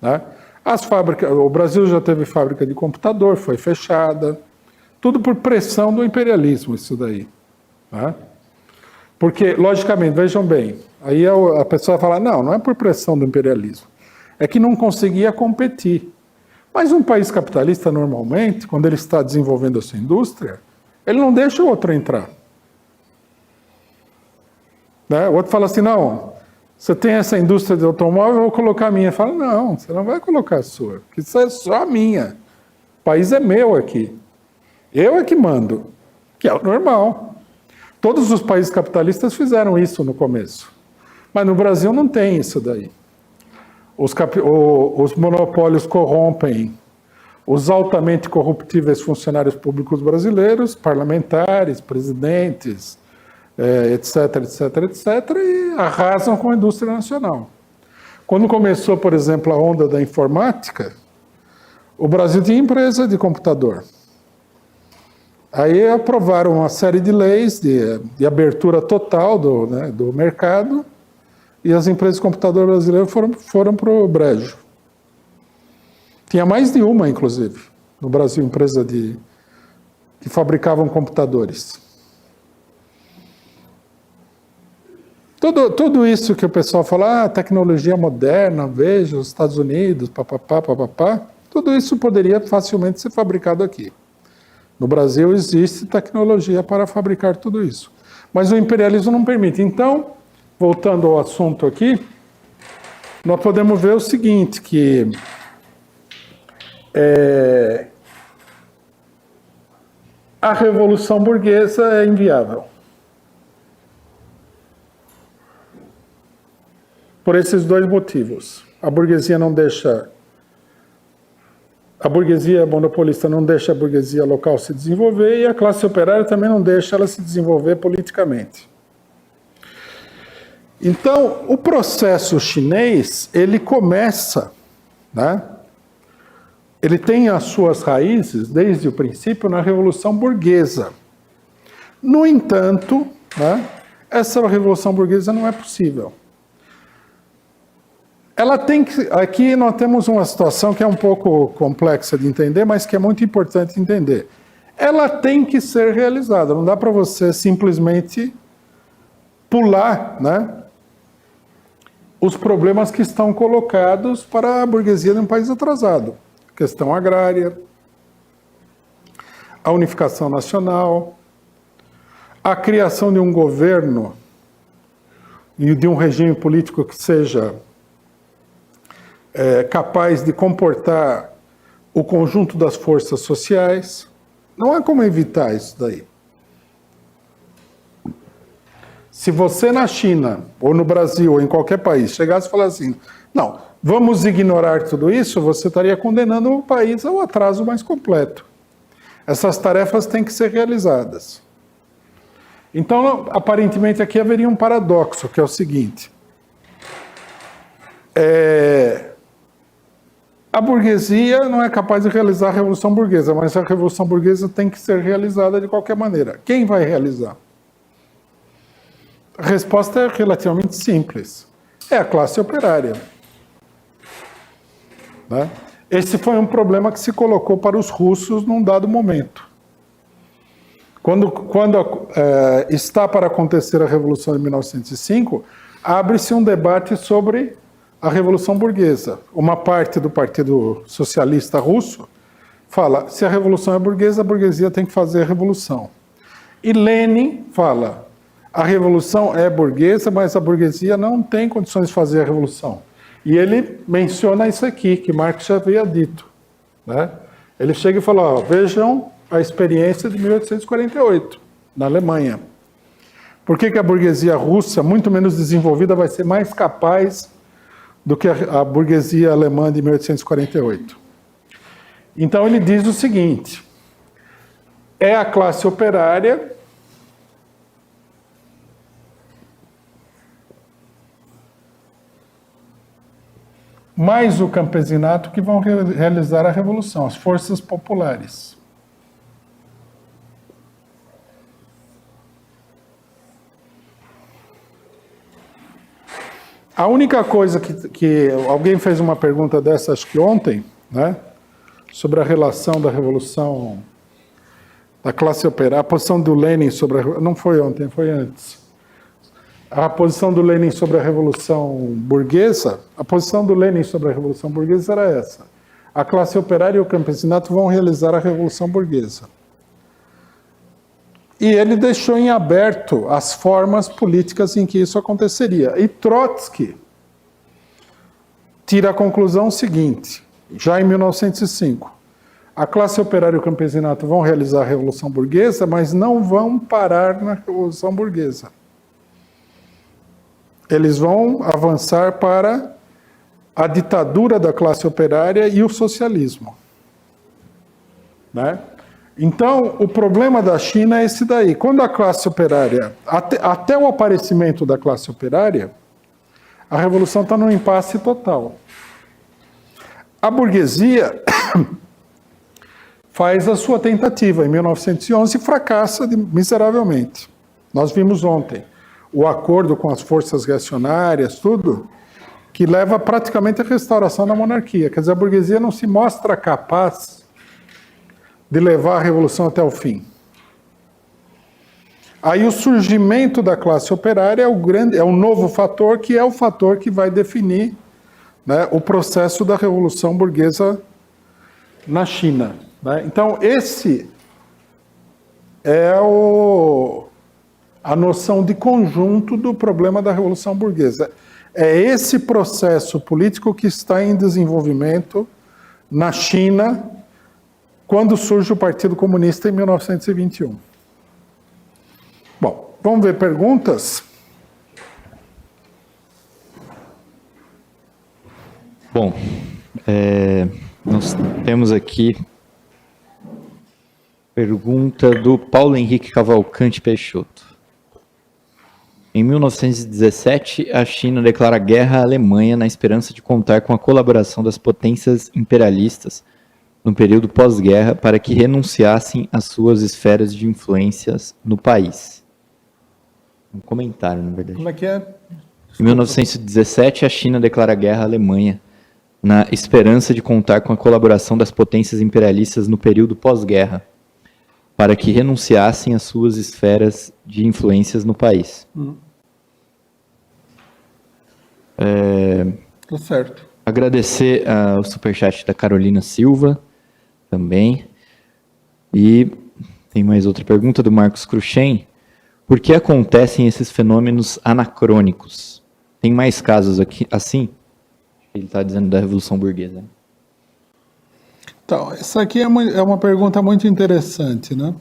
né? As fábricas, o Brasil já teve fábrica de computador, foi fechada, tudo por pressão do imperialismo, isso daí, né? Porque, logicamente, vejam bem, aí a pessoa fala, não é por pressão do imperialismo, é que não conseguia competir. Mas um país capitalista, normalmente, quando ele está desenvolvendo a sua indústria, ele não deixa o outro entrar. Né? O outro fala assim, não, você tem essa indústria de automóvel, eu vou colocar a minha. Fala, não, você não vai colocar a sua, porque isso é só a minha. O país é meu aqui. Eu é que mando, que é o normal. Todos os países capitalistas fizeram isso no começo. Mas no Brasil não tem isso daí. Os monopólios corrompem os altamente corruptíveis funcionários públicos brasileiros, parlamentares, presidentes, etc, e arrasam com a indústria nacional. Quando começou, por exemplo, a onda da informática, o Brasil tinha empresa de computador. Aí aprovaram uma série de leis de abertura total do mercado, e as empresas de computador brasileiras foram para o brejo. Tinha mais de uma, inclusive, no Brasil, empresa que fabricavam computadores. Tudo isso que o pessoal fala, tecnologia moderna, veja, os Estados Unidos, papapá, tudo isso poderia facilmente ser fabricado aqui. No Brasil existe tecnologia para fabricar tudo isso. Mas o imperialismo não permite. Então, voltando ao assunto aqui, nós podemos ver o seguinte, que a revolução burguesa é inviável. Por esses dois motivos. A burguesia monopolista não deixa a burguesia local se desenvolver, e a classe operária também não deixa ela se desenvolver politicamente. Então, o processo chinês, ele começa, né? Ele tem as suas raízes, desde o princípio, na Revolução Burguesa. No entanto, né, essa Revolução Burguesa não é possível. Aqui nós temos uma situação que é um pouco complexa de entender, mas que é muito importante entender. Ela tem que ser realizada, não dá para você simplesmente pular, né, os problemas que estão colocados para a burguesia de um país atrasado. A questão agrária, a unificação nacional, a criação de um governo e de um regime político que seja capaz de comportar o conjunto das forças sociais. Não há como evitar isso daí. Se você na China, ou no Brasil, ou em qualquer país, chegasse e falasse assim, não, vamos ignorar tudo isso, você estaria condenando o país ao atraso mais completo. Essas tarefas têm que ser realizadas. Então, aparentemente, aqui haveria um paradoxo, que é o seguinte. A burguesia não é capaz de realizar a Revolução Burguesa, mas a Revolução Burguesa tem que ser realizada de qualquer maneira. Quem vai realizar? A resposta é relativamente simples. É a classe operária. Né? Esse foi um problema que se colocou para os russos num dado momento. Quando está para acontecer a Revolução de 1905, abre-se um debate sobre a Revolução Burguesa. Uma parte do Partido Socialista Russo fala, se a revolução é burguesa, a burguesia tem que fazer a revolução. E Lenin fala, a revolução é burguesa, mas a burguesia não tem condições de fazer a revolução. E ele menciona isso aqui, que Marx já havia dito. Né? Ele chega e fala, vejam a experiência de 1848, na Alemanha. Por que a burguesia russa, muito menos desenvolvida, vai ser mais capaz do que a burguesia alemã de 1848? Então ele diz o seguinte: é a classe operária mais o campesinato que vão realizar a revolução, as forças populares. A única coisa que alguém fez uma pergunta dessa, acho que ontem, né, sobre a relação da revolução da classe operária, a posição do Lenin sobre a... Não foi ontem, foi antes. A posição do Lenin sobre a revolução burguesa, a posição do Lenin sobre a revolução burguesa era essa: a classe operária e o campesinato vão realizar a revolução burguesa. E ele deixou em aberto as formas políticas em que isso aconteceria. E Trotsky tira a conclusão seguinte, já em 1905: a classe operária e o campesinato vão realizar a revolução burguesa, mas não vão parar na revolução burguesa. Eles vão avançar para a ditadura da classe operária e o socialismo. Né? Então, o problema da China é esse daí. Quando a classe operária, até o aparecimento da classe operária, a revolução está num impasse total. A burguesia faz a sua tentativa em 1911 e fracassa miseravelmente. Nós vimos ontem o acordo com as forças reacionárias, tudo, que leva praticamente à restauração da monarquia. Quer dizer, a burguesia não se mostra capaz de levar a revolução até o fim. Aí o surgimento da classe operária é o novo fator, que é o fator que vai definir, né, o processo da revolução burguesa na China. Né? Então, esse é a noção de conjunto do problema da revolução burguesa. É esse processo político que está em desenvolvimento na China quando surge o Partido Comunista em 1921. Bom, vamos ver perguntas? Bom, nós temos aqui pergunta do Paulo Henrique Cavalcante Peixoto. Em 1917, a China declara guerra à Alemanha na esperança de contar com a colaboração das potências imperialistas no período pós-guerra para que renunciassem às suas esferas de influências no país. Um comentário, na verdade. Como é que é? Em 1917, a China declara guerra à Alemanha na esperança de contar com a colaboração das potências imperialistas no período pós-guerra para que renunciassem às suas esferas de influências no país. Tá certo. Agradecer ao superchat da Carolina Silva também. E tem mais outra pergunta do Marcos Cruxem. Por que acontecem esses fenômenos anacrônicos? Tem mais casos aqui assim? Ele está dizendo da Revolução Burguesa. Então, essa aqui é uma pergunta muito interessante, né?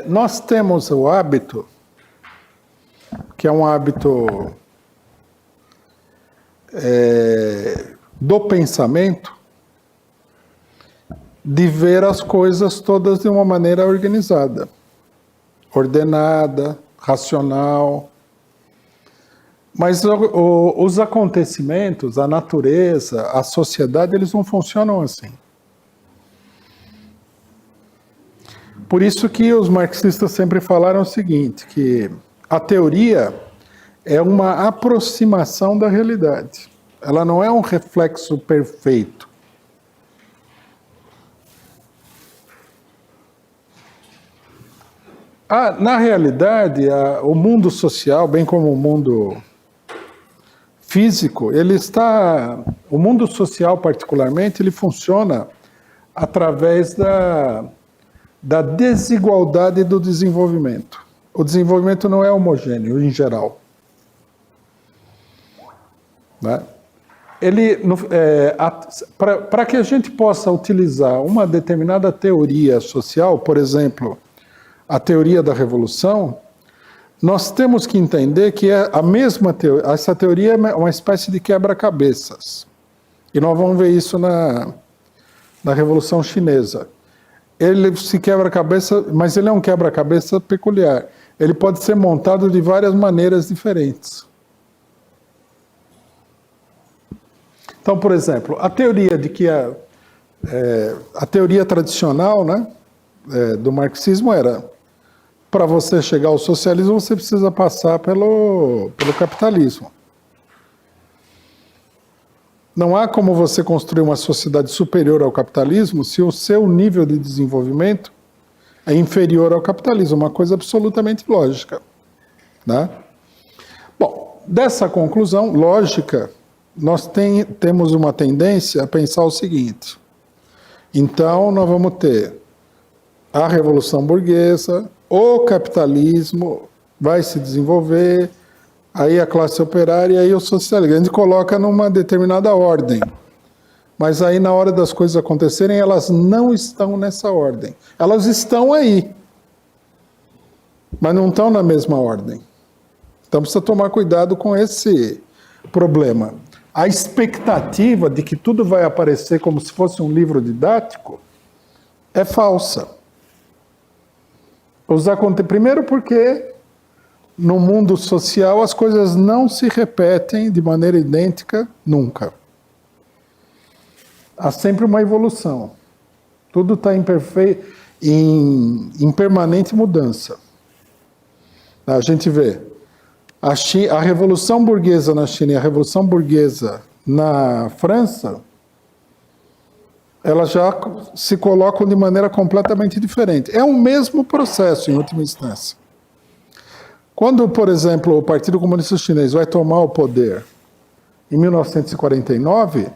Nós temos o hábito, que é um hábito do pensamento, de ver as coisas todas de uma maneira organizada, ordenada, racional. Mas os acontecimentos, a natureza, a sociedade, eles não funcionam assim. Por isso que os marxistas sempre falaram o seguinte, que a teoria é uma aproximação da realidade. Ela não é um reflexo perfeito. Na realidade, o mundo social, bem como o mundo físico, o mundo social particularmente, ele funciona através da desigualdade do desenvolvimento. O desenvolvimento não é homogêneo, em geral. Né? Para que a gente possa utilizar uma determinada teoria social, por exemplo, a teoria da revolução, nós temos que entender que é a mesma teoria, essa teoria é uma espécie de quebra-cabeças. E nós vamos ver isso na Revolução Chinesa. Ele se quebra-cabeça, mas ele é um quebra-cabeça peculiar. Ele pode ser montado de várias maneiras diferentes. Então, por exemplo, a teoria de que a teoria tradicional, né, do marxismo era: para você chegar ao socialismo, você precisa passar pelo capitalismo. Não há como você construir uma sociedade superior ao capitalismo se o seu nível de desenvolvimento é inferior ao capitalismo, uma coisa absolutamente lógica, né? Bom, dessa conclusão lógica, nós temos uma tendência a pensar o seguinte: então nós vamos ter a Revolução Burguesa, o capitalismo vai se desenvolver, aí a classe operária e aí o socialismo. A gente coloca numa determinada ordem. Mas aí, na hora das coisas acontecerem, elas não estão nessa ordem. Elas estão aí, mas não estão na mesma ordem. Então precisa tomar cuidado com esse problema. A expectativa de que tudo vai aparecer como se fosse um livro didático é falsa. Primeiro porque no mundo social as coisas não se repetem de maneira idêntica nunca. Há sempre uma evolução. Tudo está em permanente mudança. A gente vê a Revolução Burguesa na China e a Revolução Burguesa na França, elas já se colocam de maneira completamente diferente. É o mesmo processo, em última instância. Quando, por exemplo, o Partido Comunista Chinês vai tomar o poder em 1949,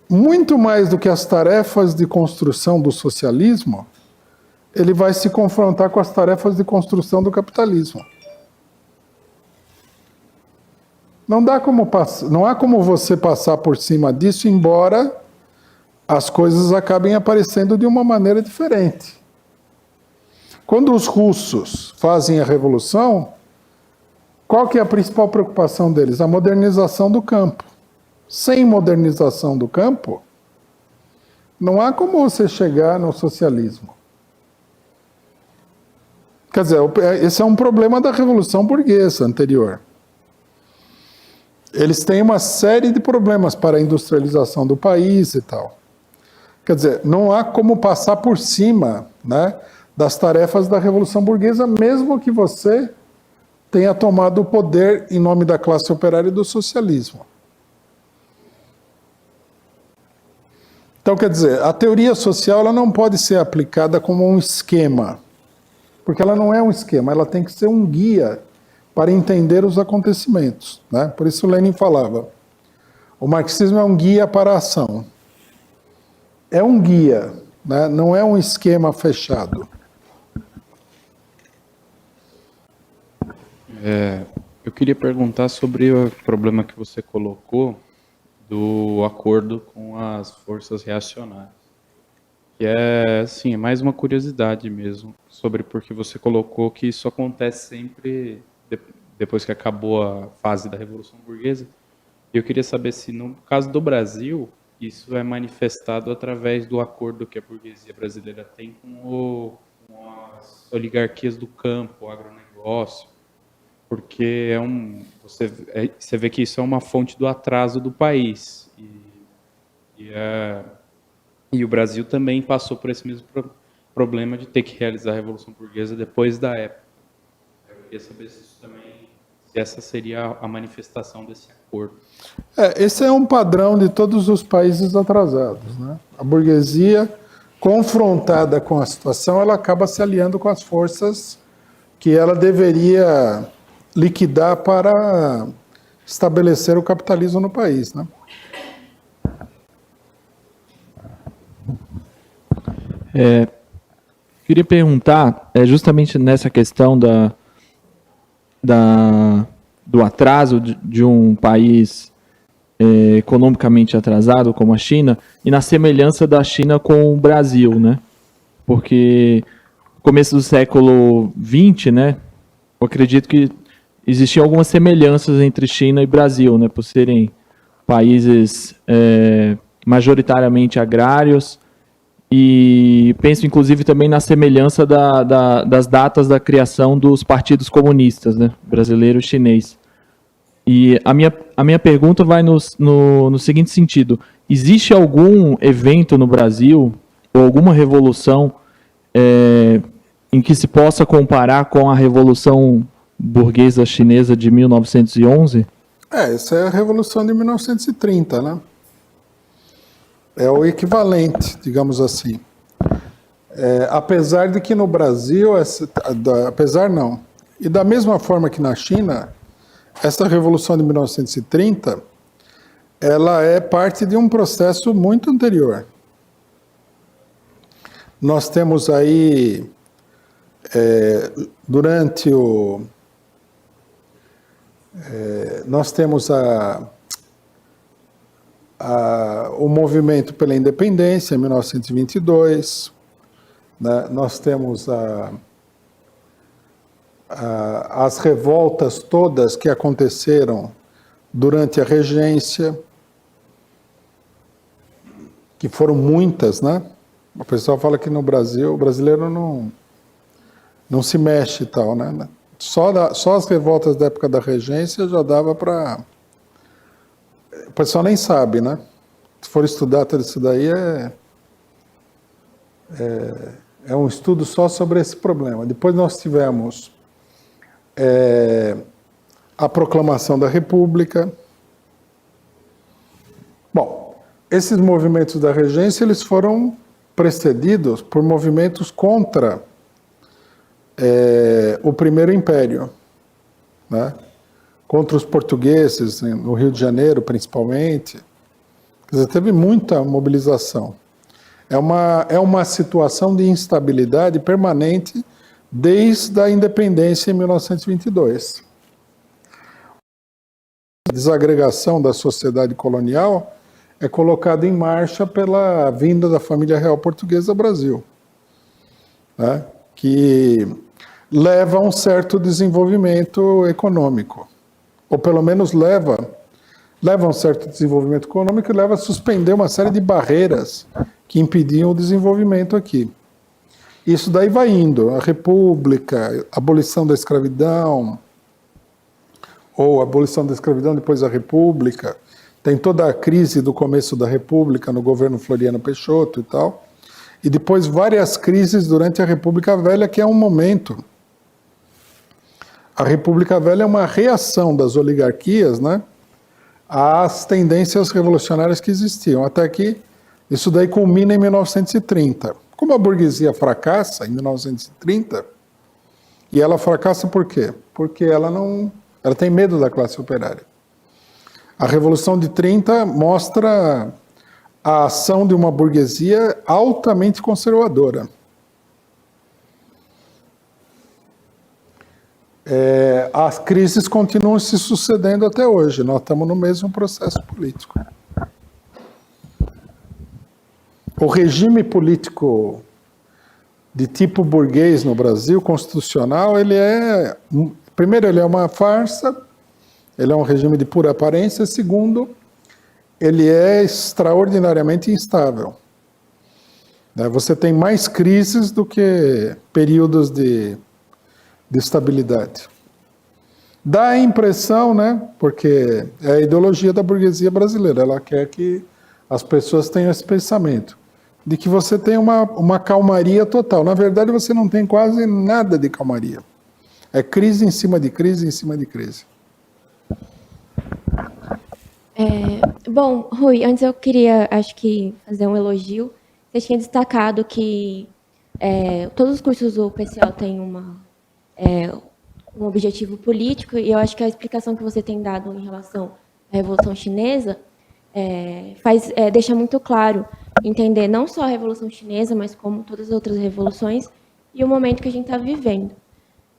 muito mais do que as tarefas de construção do socialismo, ele vai se confrontar com as tarefas de construção do capitalismo. Não há como você passar por cima disso, embora as coisas acabem aparecendo de uma maneira diferente. Quando os russos fazem a revolução, qual que é a principal preocupação deles? A modernização do campo. Sem modernização do campo, não há como você chegar no socialismo. Quer dizer, esse é um problema da Revolução Burguesa anterior. Eles têm uma série de problemas para a industrialização do país e tal. Quer dizer, não há como passar por cima, né, das tarefas da Revolução Burguesa, mesmo que você tenha tomado o poder em nome da classe operária e do socialismo. Então, quer dizer, a teoria social ela não pode ser aplicada como um esquema, porque ela não é um esquema, ela tem que ser um guia para entender os acontecimentos, né? Por isso Lenin falava, o marxismo é um guia para a ação. É um guia, né? Não é um esquema fechado. Eu queria perguntar sobre o problema que você colocou do acordo com as forças reacionárias. Que é, assim, mais uma curiosidade mesmo, sobre porque você colocou que isso acontece sempre depois que acabou a fase da Revolução Burguesa. E eu queria saber se, no caso do Brasil, isso é manifestado através do acordo que a burguesia brasileira tem com as oligarquias do campo, o agronegócio, porque você vê que isso é uma fonte do atraso do país. E o Brasil também passou por esse mesmo problema de ter que realizar a Revolução Burguesa depois da época. Eu queria saber se essa seria a manifestação desse acordo. Esse é um padrão de todos os países atrasados, né? A burguesia, confrontada com a situação, ela acaba se aliando com as forças que ela deveria liquidar para estabelecer o capitalismo no país, né? Queria perguntar, justamente nessa questão do atraso de um país economicamente atrasado como a China, e na semelhança da China com o Brasil, né? Porque começo do século XX, né, eu acredito que existiam algumas semelhanças entre China e Brasil, né, por serem países majoritariamente agrários, e penso inclusive também na semelhança das datas da criação dos partidos comunistas, né, brasileiro e chinês. E a minha pergunta vai no seguinte sentido: existe algum evento no Brasil, ou alguma revolução, em que se possa comparar com a Revolução Burguesa Chinesa de 1911? Essa é a Revolução de 1930, né? É o equivalente, digamos assim. Apesar de que no Brasil, apesar não, e da mesma forma que na China, essa Revolução de 1930, ela é parte de um processo muito anterior. Nós temos aí, nós temos o movimento pela independência, em 1922, né? Nós temos as revoltas todas que aconteceram durante a regência, que foram muitas, né? O pessoal fala que no Brasil, o brasileiro não se mexe e tal, né? Só as revoltas da época da regência já dava para... O pessoal nem sabe, né? Se for estudar tudo isso daí, é um estudo só sobre esse problema. Depois nós tivemos a proclamação da República. Bom, esses movimentos da regência, eles foram precedidos por movimentos contra o Primeiro Império, né? Contra os portugueses, no Rio de Janeiro, principalmente. Quer dizer, teve muita mobilização. É uma situação de instabilidade permanente desde a independência em 1922. A desagregação da sociedade colonial é colocada em marcha pela vinda da família real portuguesa ao Brasil, né? Que leva a um certo desenvolvimento econômico, ou pelo menos leva a um certo desenvolvimento econômico e leva a suspender uma série de barreiras que impediam o desenvolvimento aqui. Isso daí vai indo, a República, a abolição da escravidão, ou a abolição da escravidão depois da República, tem toda a crise do começo da República no governo Floriano Peixoto e tal, e depois várias crises durante a República Velha, que é um momento. A República Velha é uma reação das oligarquias, né, às tendências revolucionárias que existiam, até que isso daí culmina em 1930. Como a burguesia fracassa em 1930, e ela fracassa por quê? Porque ela tem medo da classe operária. A Revolução de 30 mostra a ação de uma burguesia altamente conservadora. As crises continuam se sucedendo até hoje, nós estamos no mesmo processo político. O regime político de tipo burguês no Brasil, constitucional, primeiro, ele é uma farsa, ele é um regime de pura aparência, segundo, ele é extraordinariamente instável. Você tem mais crises do que períodos de estabilidade. Dá a impressão, né, porque é a ideologia da burguesia brasileira, ela quer que as pessoas tenham esse pensamento, de que você tem uma calmaria total. Na verdade, você não tem quase nada de calmaria. É crise em cima de crise, em cima de crise. Bom, Rui, antes eu queria, acho que, fazer um elogio. Você tinha destacado que todos os cursos do PCO têm um objetivo político, e eu acho que a explicação que você tem dado em relação à Revolução Chinesa deixa muito claro entender não só a Revolução Chinesa, mas como todas as outras revoluções e o momento que a gente está vivendo.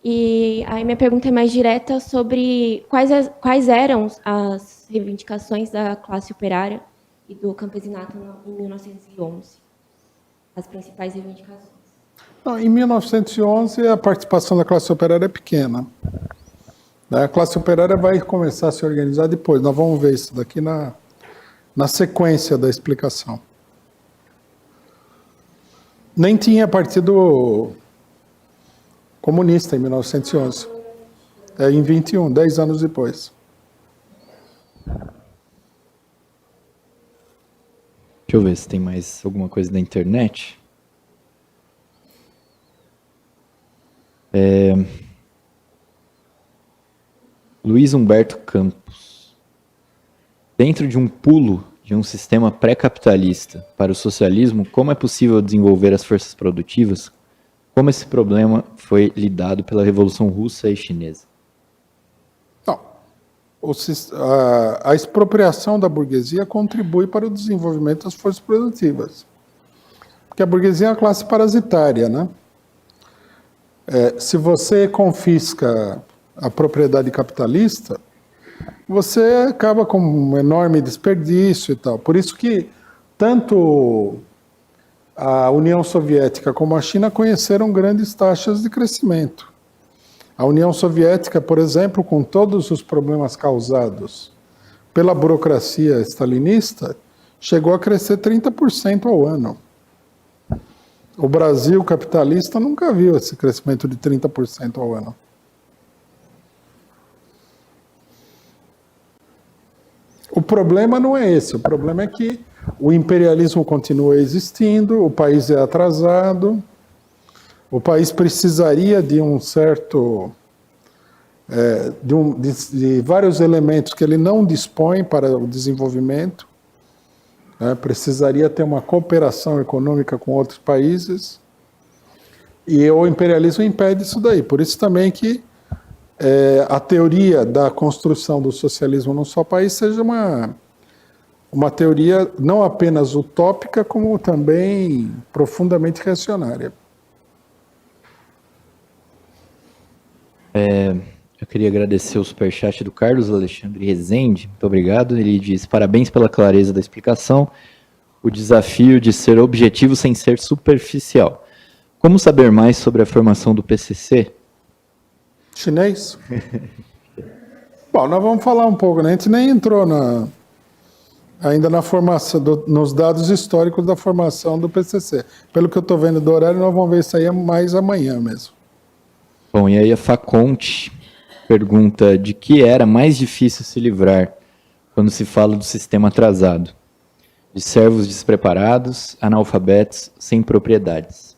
E aí minha pergunta é mais direta sobre quais eram as reivindicações da classe operária e do campesinato em 1911, as principais reivindicações. Não, em 1911, a participação da classe operária é pequena. A classe operária vai começar a se organizar depois. Nós vamos ver isso daqui na sequência da explicação. Nem tinha partido comunista em 1911. É em 21, 10 anos depois. Deixa eu ver se tem mais alguma coisa na internet. Luiz Humberto Campos. Dentro de um pulo de um sistema pré-capitalista para o socialismo, como é possível desenvolver as forças produtivas? Como esse problema foi lidado pela Revolução Russa e Chinesa? Não. A expropriação da burguesia contribui para o desenvolvimento das forças produtivas. Porque a burguesia é uma classe parasitária, né? Se você confisca a propriedade capitalista, você acaba com um enorme desperdício e tal. Por isso que tanto a União Soviética como a China conheceram grandes taxas de crescimento. A União Soviética, por exemplo, com todos os problemas causados pela burocracia stalinista, chegou a crescer 30% ao ano. O Brasil capitalista nunca viu esse crescimento de 30% ao ano. O problema não é esse, o problema é que o imperialismo continua existindo, o país é atrasado, o país precisaria de um certo, de vários elementos que ele não dispõe para o desenvolvimento, precisaria ter uma cooperação econômica com outros países, e o imperialismo impede isso daí. Por isso também que a teoria da construção do socialismo num só país seja uma teoria não apenas utópica, como também profundamente reacionária. Eu queria agradecer o superchat do Carlos Alexandre Rezende. Muito obrigado. Ele diz: parabéns pela clareza da explicação. O desafio de ser objetivo sem ser superficial. Como saber mais sobre a formação do PCC? Chinês? Bom, nós vamos falar um pouco, né? A gente nem entrou ainda na formação, nos dados históricos da formação do PCC. Pelo que eu estou vendo do horário, nós vamos ver isso aí mais amanhã mesmo. Bom, e aí a Faconte pergunta de que era mais difícil se livrar quando se fala do sistema atrasado? De servos despreparados, analfabetos, sem propriedades.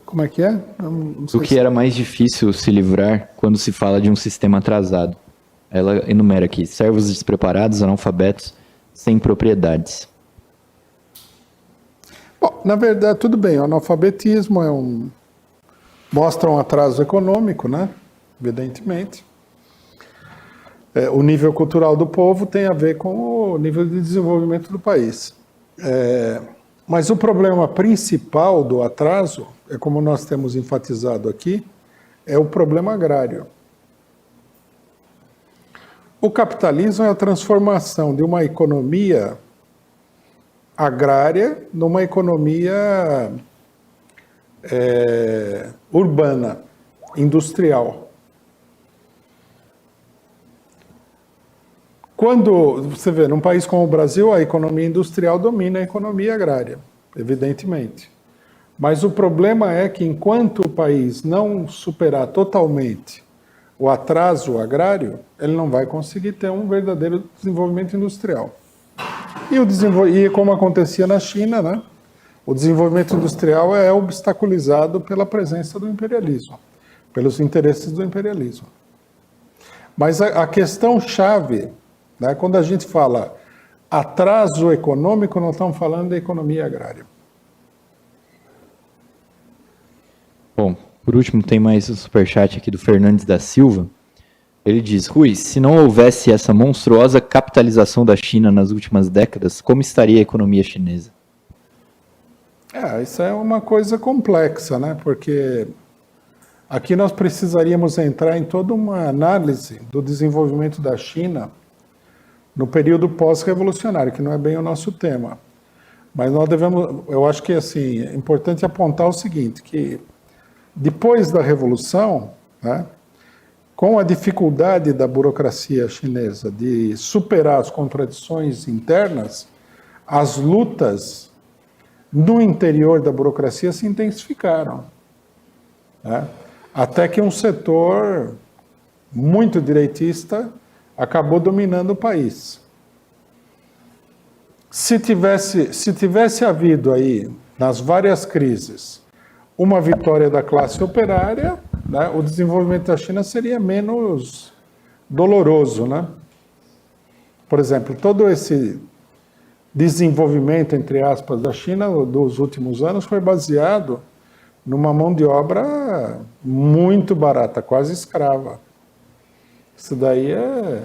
Como é que é? Do que era mais difícil se livrar quando se fala de um sistema atrasado? Ela enumera aqui: servos despreparados, analfabetos, sem propriedades. Bom, na verdade, tudo bem, o analfabetismo mostra um atraso econômico, né? Evidentemente. O nível cultural do povo tem a ver com o nível de desenvolvimento do país. Mas o problema principal do atraso, como nós temos enfatizado aqui, é o problema agrário. O capitalismo é a transformação de uma economia agrária numa economia urbana, industrial. Quando você vê, num país como o Brasil, a economia industrial domina a economia agrária, evidentemente. Mas o problema é que enquanto o país não superar totalmente o atraso agrário, ele não vai conseguir ter um verdadeiro desenvolvimento industrial. E como acontecia na China, né, o desenvolvimento industrial é obstaculizado pela presença do imperialismo, pelos interesses do imperialismo. Mas a questão-chave, né, quando a gente fala atraso econômico, nós estamos falando da economia agrária. Bom, por último, tem mais um superchat aqui do Fernandes da Silva. Ele diz: Rui, se não houvesse essa monstruosa capitalização da China nas últimas décadas, como estaria a economia chinesa? Isso é uma coisa complexa, né? Porque aqui nós precisaríamos entrar em toda uma análise do desenvolvimento da China no período pós-revolucionário, que não é bem o nosso tema. Mas nós devemos, eu acho que assim, é importante apontar o seguinte, que depois da Revolução, né, com a dificuldade da burocracia chinesa de superar as contradições internas, as lutas no interior da burocracia se intensificaram, né, até que um setor muito direitista acabou dominando o país. Se tivesse havido aí, nas várias crises, uma vitória da classe operária, né, o desenvolvimento da China seria menos doloroso, né? Por exemplo, todo esse desenvolvimento, entre aspas, da China dos últimos anos foi baseado numa mão de obra muito barata, quase escrava. Isso daí é...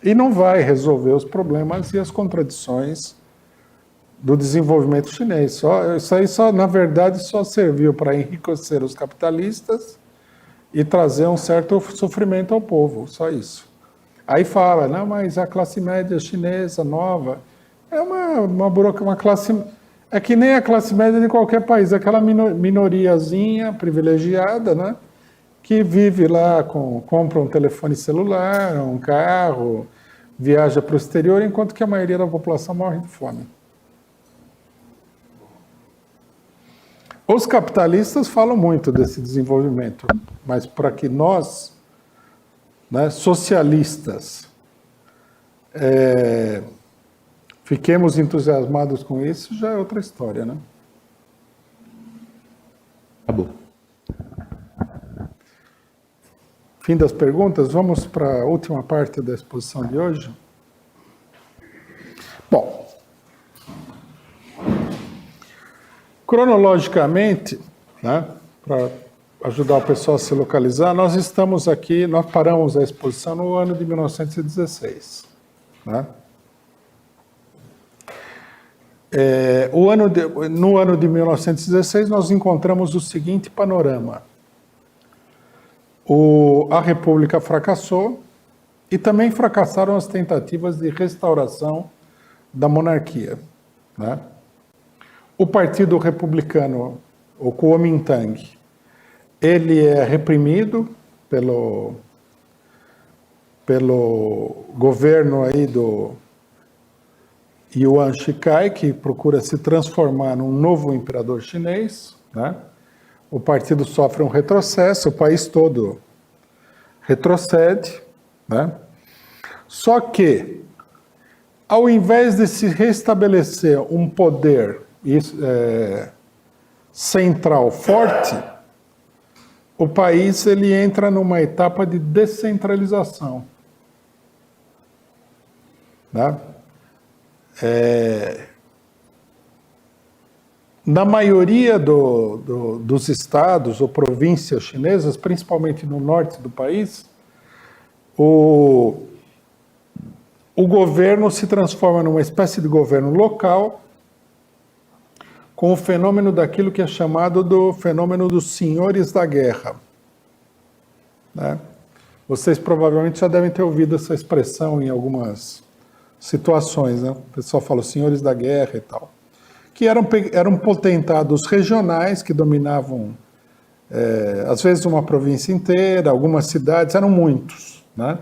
E não vai resolver os problemas e as contradições do desenvolvimento chinês. Isso aí, na verdade, só serviu para enriquecer os capitalistas e trazer um certo sofrimento ao povo, só isso. Aí fala, não, mas a classe média chinesa nova é uma classe... É que nem a classe média de qualquer país, aquela minoriazinha privilegiada, né? Que vive lá, compra um telefone celular, um carro, viaja para o exterior, enquanto que a maioria da população morre de fome. Os capitalistas falam muito desse desenvolvimento, mas para que nós, né, socialistas, fiquemos entusiasmados com isso, já é outra história, né? Acabou. Fim das perguntas, vamos para a última parte da exposição de hoje. Bom, cronologicamente, né, para ajudar o pessoal a se localizar, nós estamos aqui, nós paramos a exposição no ano de 1916. Né? No ano de 1916, nós encontramos o seguinte panorama. A República fracassou e também fracassaram as tentativas de restauração da monarquia. Né? O Partido Republicano, o Kuomintang, ele é reprimido pelo governo aí do Yuan Shikai, que procura se transformar num novo imperador chinês, né? O partido sofre um retrocesso, o país todo retrocede, né? Só que, ao invés de se restabelecer um poder central forte, o país ele entra numa etapa de descentralização. Né? Na maioria dos estados ou províncias chinesas, principalmente no norte do país, o governo se transforma numa espécie de governo local, com o fenômeno daquilo que é chamado do fenômeno dos senhores da guerra. Né? Vocês provavelmente já devem ter ouvido essa expressão em algumas situações, né? O pessoal fala senhores da guerra e tal. Que eram potentados regionais que dominavam, às vezes, uma província inteira, algumas cidades, eram muitos. Né?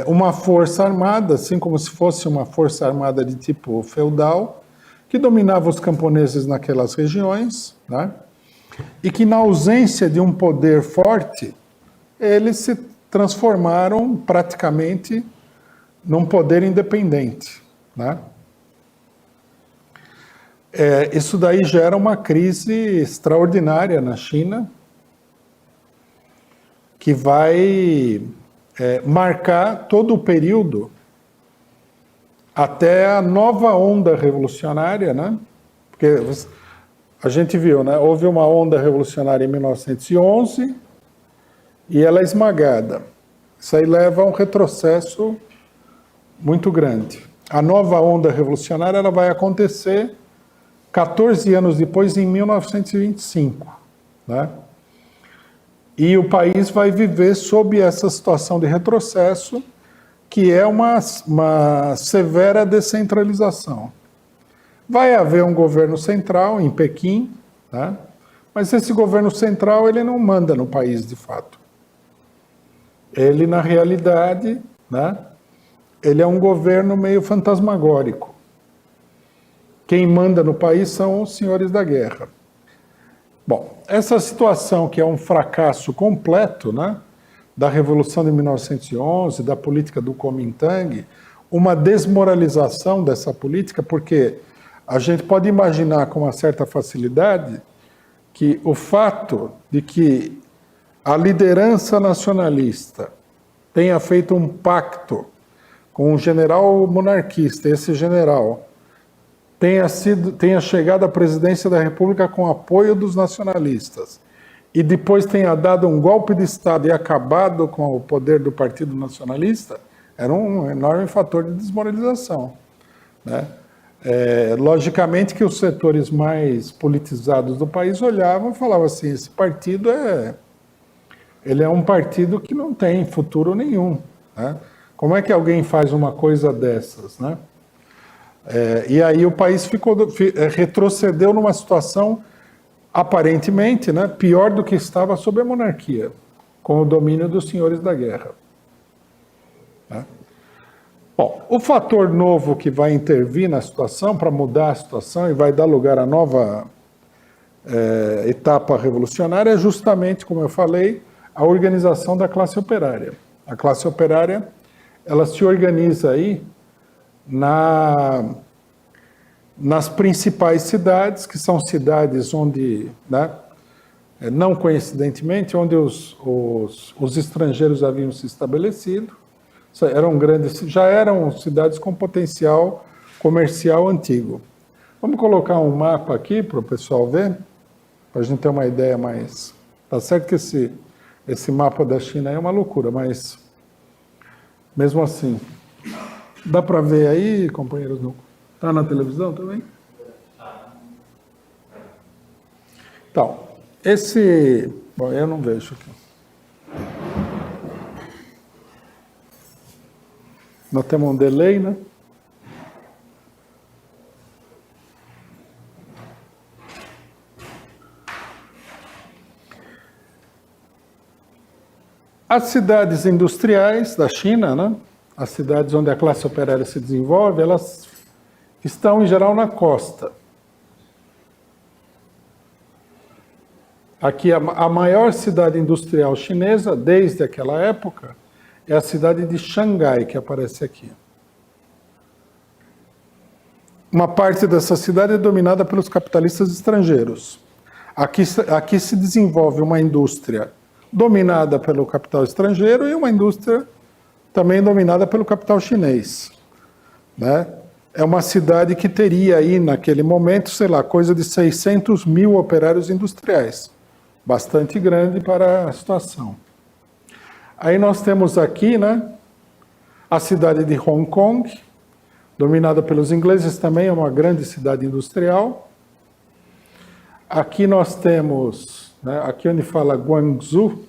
Uma força armada, assim como se fosse uma força armada de tipo feudal, que dominava os camponeses naquelas regiões, né? E que, na ausência de um poder forte, eles se transformaram praticamente num poder independente. Né? Isso daí gera uma crise extraordinária na China, que vai marcar todo o período até a nova onda revolucionária, né? Porque a gente viu, né? Houve uma onda revolucionária em 1911 e ela é esmagada. Isso aí leva a um retrocesso muito grande. A nova onda revolucionária ela vai acontecer 14 anos depois, em 1925. Né? E o país vai viver sob essa situação de retrocesso, que é uma severa descentralização. Vai haver um governo central em Pequim, né? Mas esse governo central ele não manda no país de fato. Ele, na realidade, né, ele é um governo meio fantasmagórico. Quem manda no país são os senhores da guerra. Bom, essa situação que é um fracasso completo, né, da Revolução de 1911, da política do Kuomintang, uma desmoralização dessa política, porque a gente pode imaginar com uma certa facilidade que o fato de que a liderança nacionalista tenha feito um pacto com um general monarquista, esse general tenha chegado à presidência da República com apoio dos nacionalistas e depois tenha dado um golpe de Estado e acabado com o poder do Partido Nacionalista, era um enorme fator de desmoralização, né? Logicamente que os setores mais politizados do país olhavam e falavam assim, esse partido ele é um partido que não tem futuro nenhum, né? Como é que alguém faz uma coisa dessas, né? E aí o país retrocedeu numa situação aparentemente, né, pior do que estava sob a monarquia, com o domínio dos senhores da guerra. Né? Bom, o fator novo que vai intervir na situação, para mudar a situação e vai dar lugar à nova etapa revolucionária, é justamente, como eu falei, a organização da classe operária. A classe operária, ela se organiza aí nas principais cidades, que são cidades onde, né, não coincidentemente, onde os estrangeiros haviam se estabelecido, já eram cidades com potencial comercial antigo. Vamos colocar um mapa aqui para o pessoal ver, para a gente ter uma ideia mais... Tá certo que esse mapa da China é uma loucura, mas mesmo assim, dá para ver aí, companheiros? Está na televisão também? Então, bom, eu não vejo aqui. Nós temos um delay, né? As cidades industriais da China, né? As cidades onde a classe operária se desenvolve, elas estão, em geral, na costa. Aqui, a maior cidade industrial chinesa, desde aquela época, é a cidade de Xangai, que aparece aqui. Uma parte dessa cidade é dominada pelos capitalistas estrangeiros. Aqui se desenvolve uma indústria dominada pelo capital estrangeiro e uma indústria também dominada pelo capital chinês, né? É uma cidade que teria aí, naquele momento, sei lá, coisa de 600 mil operários industriais. Bastante grande para a situação. Aí nós temos aqui, né, a cidade de Hong Kong, dominada pelos ingleses também, é uma grande cidade industrial. Aqui nós temos, né, aqui onde fala Guangzhou,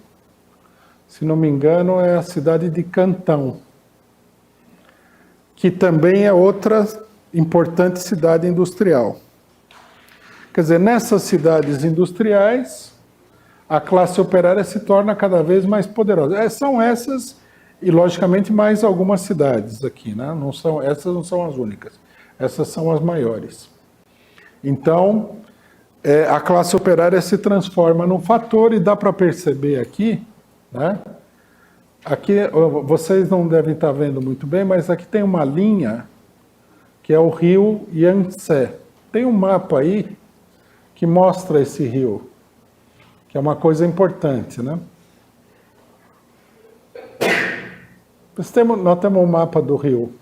se não me engano, é a cidade de Cantão, que também é outra importante cidade industrial. Quer dizer, nessas cidades industriais, a classe operária se torna cada vez mais poderosa. São essas e, logicamente, mais algumas cidades aqui, né? Essas não são as únicas, essas são as maiores. Então, a classe operária se transforma num fator e dá para perceber aqui, né? Aqui, vocês não devem estar vendo muito bem, mas aqui tem uma linha que é o rio Yangtze. Tem um mapa aí que mostra esse rio, que é uma coisa importante, né? Nós temos um mapa do rio.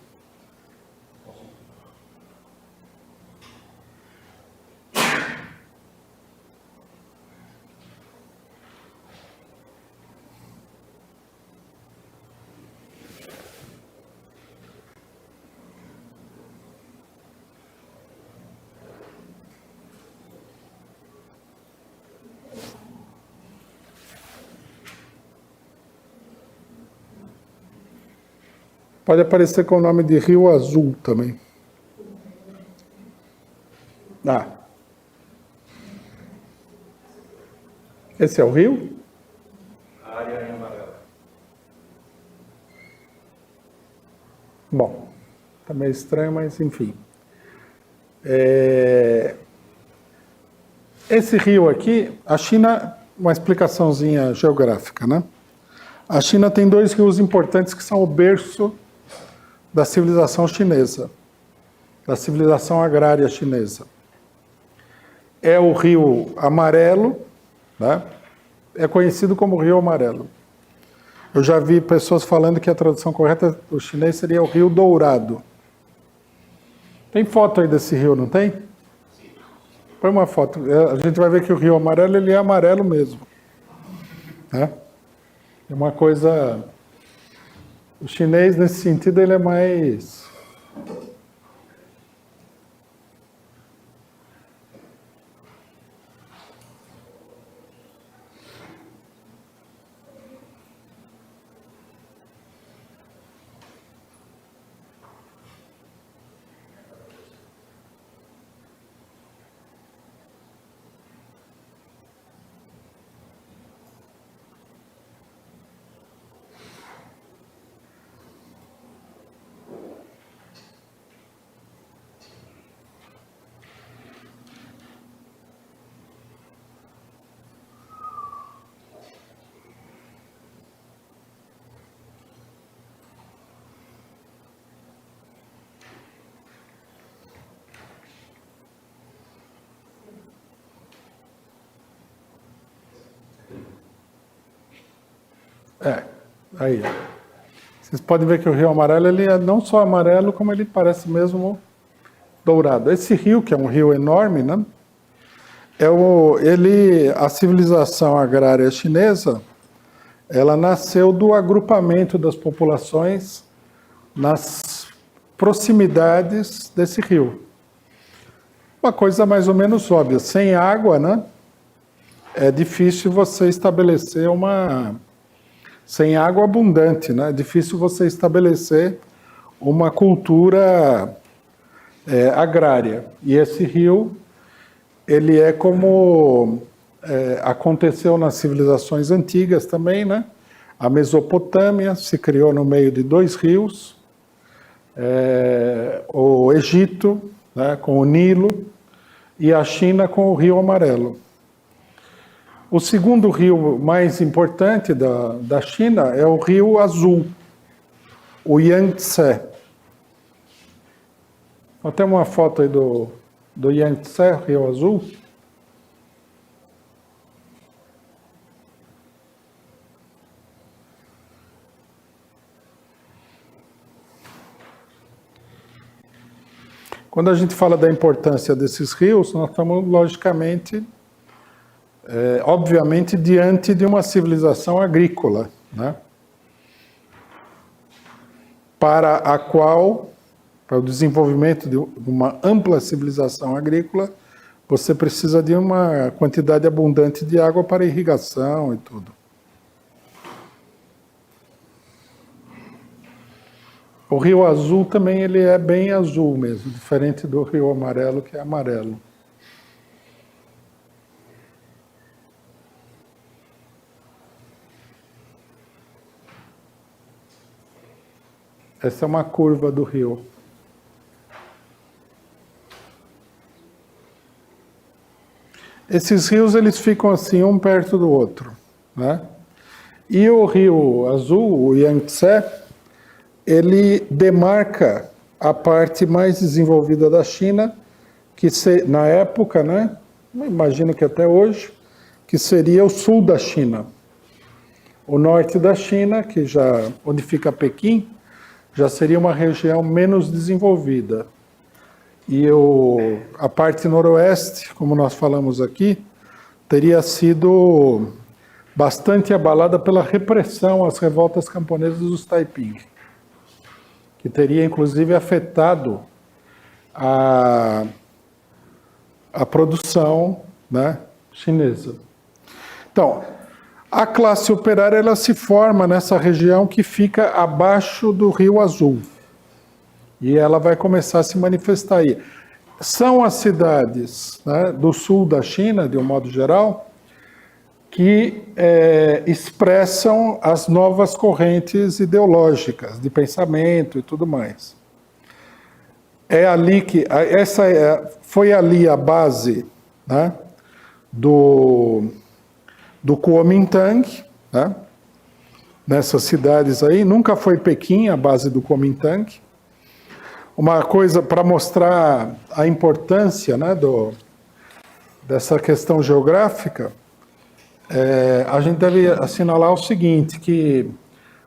Pode aparecer com o nome de Rio Azul também. Ah. Esse é o rio? A área em amarelo. Bom, tá meio estranho, mas enfim. Esse rio aqui, a China, uma explicaçãozinha geográfica, né? A China tem 2 rios importantes que são o berço da civilização chinesa, da civilização agrária chinesa. É o Rio Amarelo, né? É conhecido como Rio Amarelo. Eu já vi pessoas falando que a tradução correta do chinês seria o Rio Dourado. Tem foto aí desse rio, não tem? Põe uma foto. A gente vai ver que o Rio Amarelo, ele é amarelo mesmo. Né? É uma coisa... O chinês, nesse sentido, ele é mais... Aí. Vocês podem ver que o Rio Amarelo, ele é não só amarelo, como ele parece mesmo dourado. Esse rio, que é um rio enorme, né? A civilização agrária chinesa, ela nasceu do agrupamento das populações nas proximidades desse rio. Uma coisa mais ou menos óbvia, sem água, né? É difícil você estabelecer sem água abundante, né? É difícil você estabelecer uma cultura agrária. E esse rio, ele é como aconteceu nas civilizações antigas também, né? A Mesopotâmia se criou no meio de 2 rios, o Egito, né, com o Nilo, e a China com o Rio Amarelo. O segundo rio mais importante da China é o Rio Azul, o Yangtze. Então, tem uma foto aí do Yangtze, Rio Azul. Quando a gente fala da importância desses rios, nós estamos, logicamente, obviamente, diante de uma civilização agrícola, né? Para o desenvolvimento de uma ampla civilização agrícola, você precisa de uma quantidade abundante de água para irrigação e tudo. O Rio Azul também ele é bem azul mesmo, diferente do Rio Amarelo, que é amarelo. Essa é uma curva do rio. Esses rios eles ficam assim, um perto do outro, né? E o Rio Azul, o Yangtze, ele demarca a parte mais desenvolvida da China, que na época, né? Imagino que até hoje, que seria o sul da China. O norte da China, onde fica Pequim, já seria uma região menos desenvolvida. E a parte noroeste, como nós falamos aqui, teria sido bastante abalada pela repressão às revoltas camponesas dos Taiping, que teria inclusive afetado a produção, né, chinesa. Então, a classe operária ela se forma nessa região que fica abaixo do Rio Azul. E ela vai começar a se manifestar aí. são as cidades, né, do sul da China, de um modo geral, que expressam as novas correntes ideológicas de pensamento e tudo mais. É ali que foi ali a base, né, do Kuomintang, né, nessas cidades aí. Nunca foi Pequim a base do Kuomintang. Uma coisa para mostrar a importância, né, dessa questão geográfica, a gente deve assinalar o seguinte, que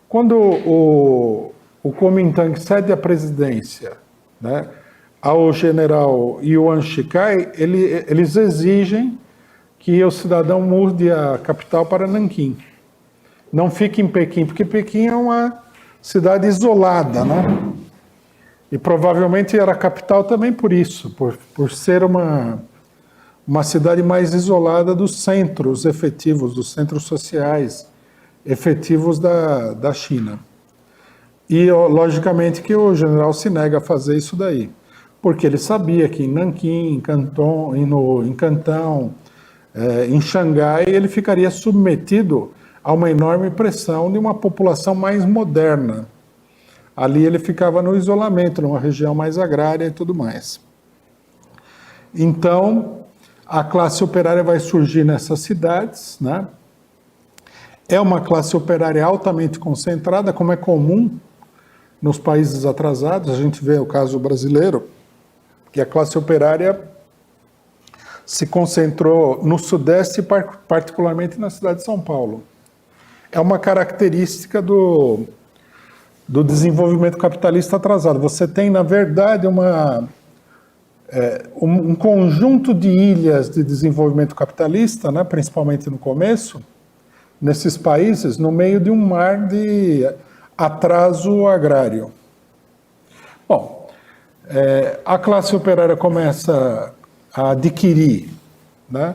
quando o Kuomintang cede a presidência, né, ao general Yuan Shikai, eles exigem que o cidadão mude a capital para Nanquim. Não fique em Pequim, porque Pequim é uma cidade isolada, né? E provavelmente era a capital também por isso, por ser uma cidade mais isolada dos centros efetivos, dos centros sociais efetivos da China. E, logicamente, que o general se nega a fazer isso daí, porque ele sabia que em Nanquim, em Cantão, em Xangai, ele ficaria submetido a uma enorme pressão de uma população mais moderna. Ali ele ficava no isolamento, numa região mais agrária e tudo mais. Então, a classe operária vai surgir nessas cidades, né? É uma classe operária altamente concentrada, como é comum nos países atrasados. A gente vê o caso brasileiro, que a classe operária se concentrou no Sudeste, particularmente na cidade de São Paulo. É uma característica do desenvolvimento capitalista atrasado. Você tem, na verdade, um conjunto de ilhas de desenvolvimento capitalista, né, principalmente no começo, nesses países, no meio de um mar de atraso agrário. Bom, a classe operária começa a adquirir, né,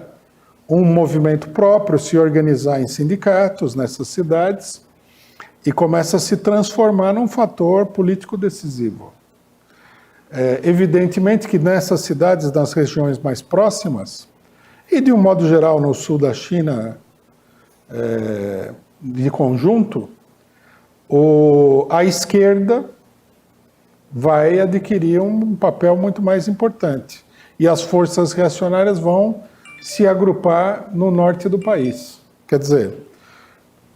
um movimento próprio, se organizar em sindicatos nessas cidades e começa a se transformar num fator político decisivo. Evidentemente que nessas cidades, nas regiões mais próximas, e de um modo geral no sul da China, de conjunto, a esquerda vai adquirir um papel muito mais importante. E as forças reacionárias vão se agrupar no norte do país. Quer dizer,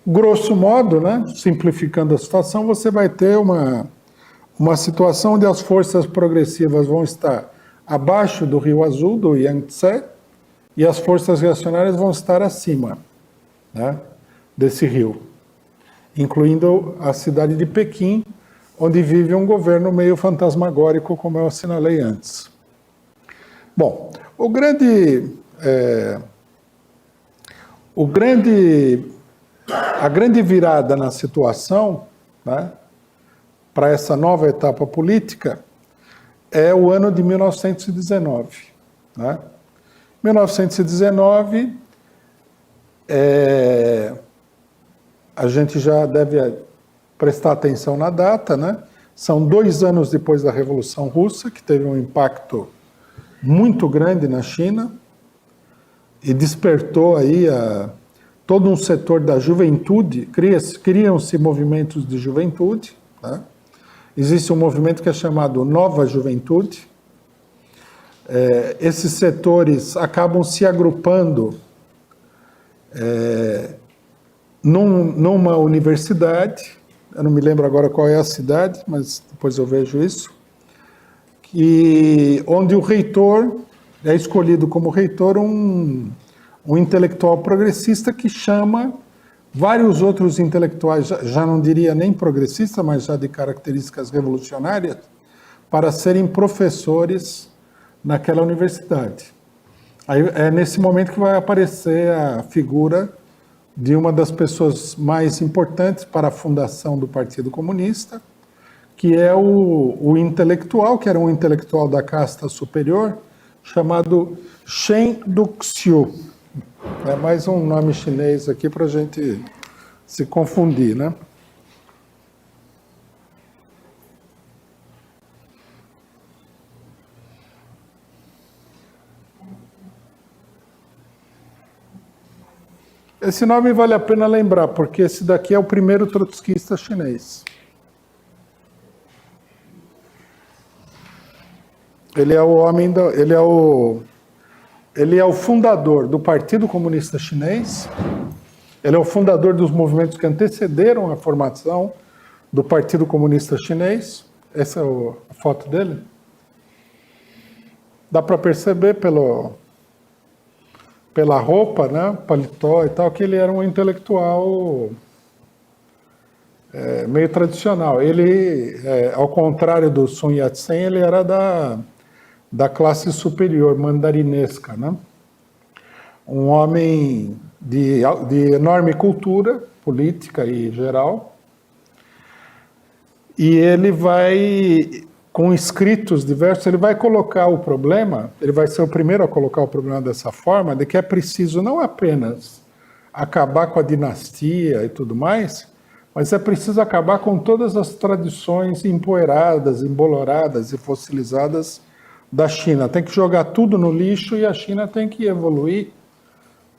grosso modo, né, simplificando a situação, você vai ter uma situação onde as forças progressivas vão estar abaixo do Rio Azul, do Yangtze, e as forças reacionárias vão estar acima, né, desse rio, incluindo a cidade de Pequim, onde vive um governo meio fantasmagórico, como eu assinalei antes. Bom, a grande virada na situação, né, para essa nova etapa política é o ano de 1919. Né? 1919, a gente já deve prestar atenção na data, né? São 2 anos depois da Revolução Russa, que teve um impacto muito grande na China e despertou aí todo um setor da juventude, criam-se movimentos de juventude, né? Existe um movimento que é chamado Nova Juventude. Esses setores acabam se agrupando numa universidade, eu não me lembro agora qual é a cidade, mas depois eu vejo isso, onde o reitor é escolhido como reitor um intelectual progressista que chama vários outros intelectuais, já não diria nem progressista, mas já de características revolucionárias, para serem professores naquela universidade. Aí é nesse momento que vai aparecer a figura de uma das pessoas mais importantes para a fundação do Partido Comunista, que é o intelectual, que era um intelectual da casta superior, chamado Shen Duxiu. É mais um nome chinês aqui para a gente se confundir, né? Esse nome vale a pena lembrar, porque esse daqui é o primeiro trotskista chinês. Ele é o homem ele é o fundador do Partido Comunista Chinês. Ele é o fundador dos movimentos que antecederam a formação do Partido Comunista Chinês. Essa é a foto dele. Dá para perceber pela roupa, né, paletó e tal, que ele era um intelectual meio tradicional. Ele, ao contrário do Sun Yat-sen, ele era da classe superior, mandarinesca, né? Um homem de enorme cultura política e geral. E ele vai, com escritos diversos, ele vai colocar o problema, ele vai ser o primeiro a colocar o problema dessa forma, de que é preciso não apenas acabar com a dinastia e tudo mais, mas é preciso acabar com todas as tradições empoeiradas, emboloradas e fossilizadas da China. Tem que jogar tudo no lixo e a China tem que evoluir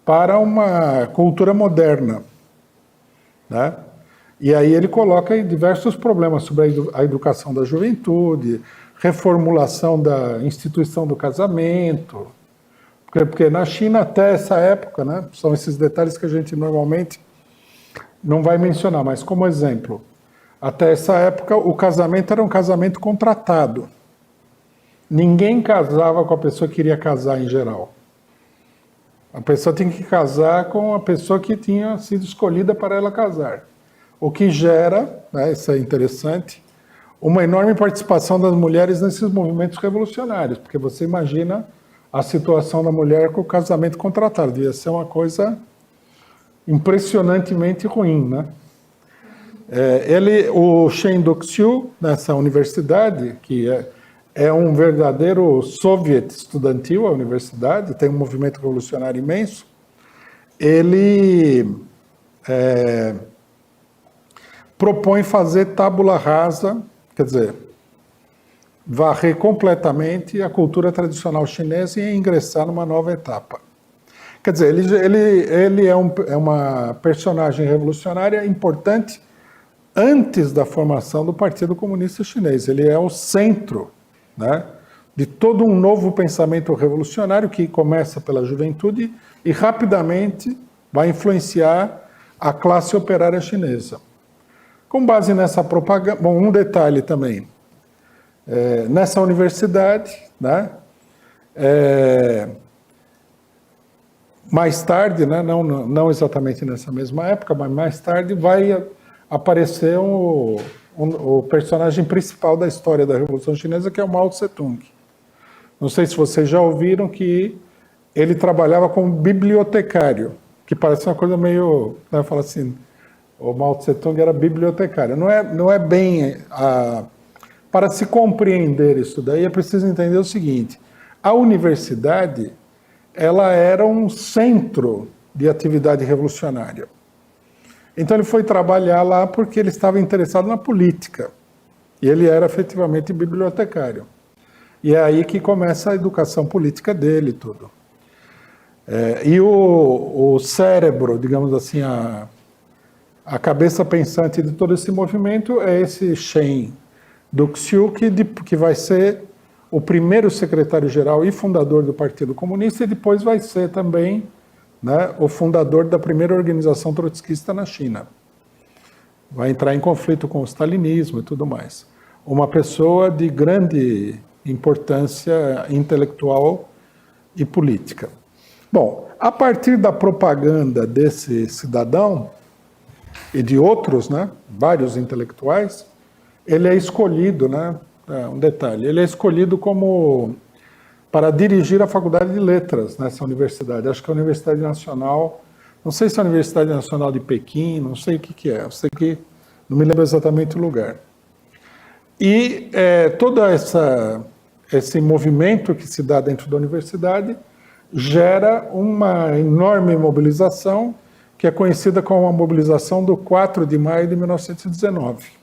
para uma cultura moderna, né? E aí ele coloca diversos problemas sobre a educação da juventude, reformulação da instituição do casamento, porque na China até essa época, né, são esses detalhes que a gente normalmente não vai mencionar, mas como exemplo, até essa época o casamento era um casamento contratado. Ninguém casava com a pessoa que queria casar em geral. A pessoa tinha que casar com a pessoa que tinha sido escolhida para ela casar. O que gera, né, isso é interessante, uma enorme participação das mulheres nesses movimentos revolucionários, porque você imagina a situação da mulher com o casamento contratado, devia ser uma coisa impressionantemente ruim, né? O Shen Duxiu, nessa universidade, que é um verdadeiro soviet estudantil, a universidade, tem um movimento revolucionário imenso, ele propõe fazer tábula rasa, quer dizer, varrer completamente a cultura tradicional chinesa e ingressar numa nova etapa. Quer dizer, ele é uma personagem revolucionária importante antes da formação do Partido Comunista Chinês. Ele é o centro, né, de todo um novo pensamento revolucionário que começa pela juventude e rapidamente vai influenciar a classe operária chinesa. Com base nessa propaganda, bom, um detalhe também, nessa universidade, né, mais tarde, né, não exatamente nessa mesma época, mas mais tarde vai aparecer o personagem principal da história da Revolução Chinesa, que é o Mao Tse-tung. Não sei se vocês já ouviram que ele trabalhava como bibliotecário, que parece uma coisa meio, né, fala assim, o Mao Tse-tung era bibliotecário. Não é bem... Para se compreender isso daí, é preciso entender o seguinte, a universidade, ela era um centro de atividade revolucionária. Então ele foi trabalhar lá porque ele estava interessado na política. E ele era efetivamente bibliotecário. E é aí que começa a educação política dele e tudo. E o cérebro, digamos assim, a cabeça pensante de todo esse movimento é esse Shen Duxiu, que vai ser o primeiro secretário-geral e fundador do Partido Comunista, e depois vai ser também, né, o fundador da primeira organização trotskista na China. Vai entrar em conflito com o stalinismo e tudo mais. Uma pessoa de grande importância intelectual e política. Bom, a partir da propaganda desse cidadão e de outros, né, vários intelectuais, ele é escolhido, né, um detalhe, ele é escolhido para dirigir a Faculdade de Letras nessa universidade. Acho que é a Universidade Nacional, não sei se é a Universidade Nacional de Pequim, não sei o que é, eu sei que não me lembro exatamente o lugar. E todo esse movimento que se dá dentro da universidade gera uma enorme mobilização, que é conhecida como a mobilização do 4 de maio de 1919.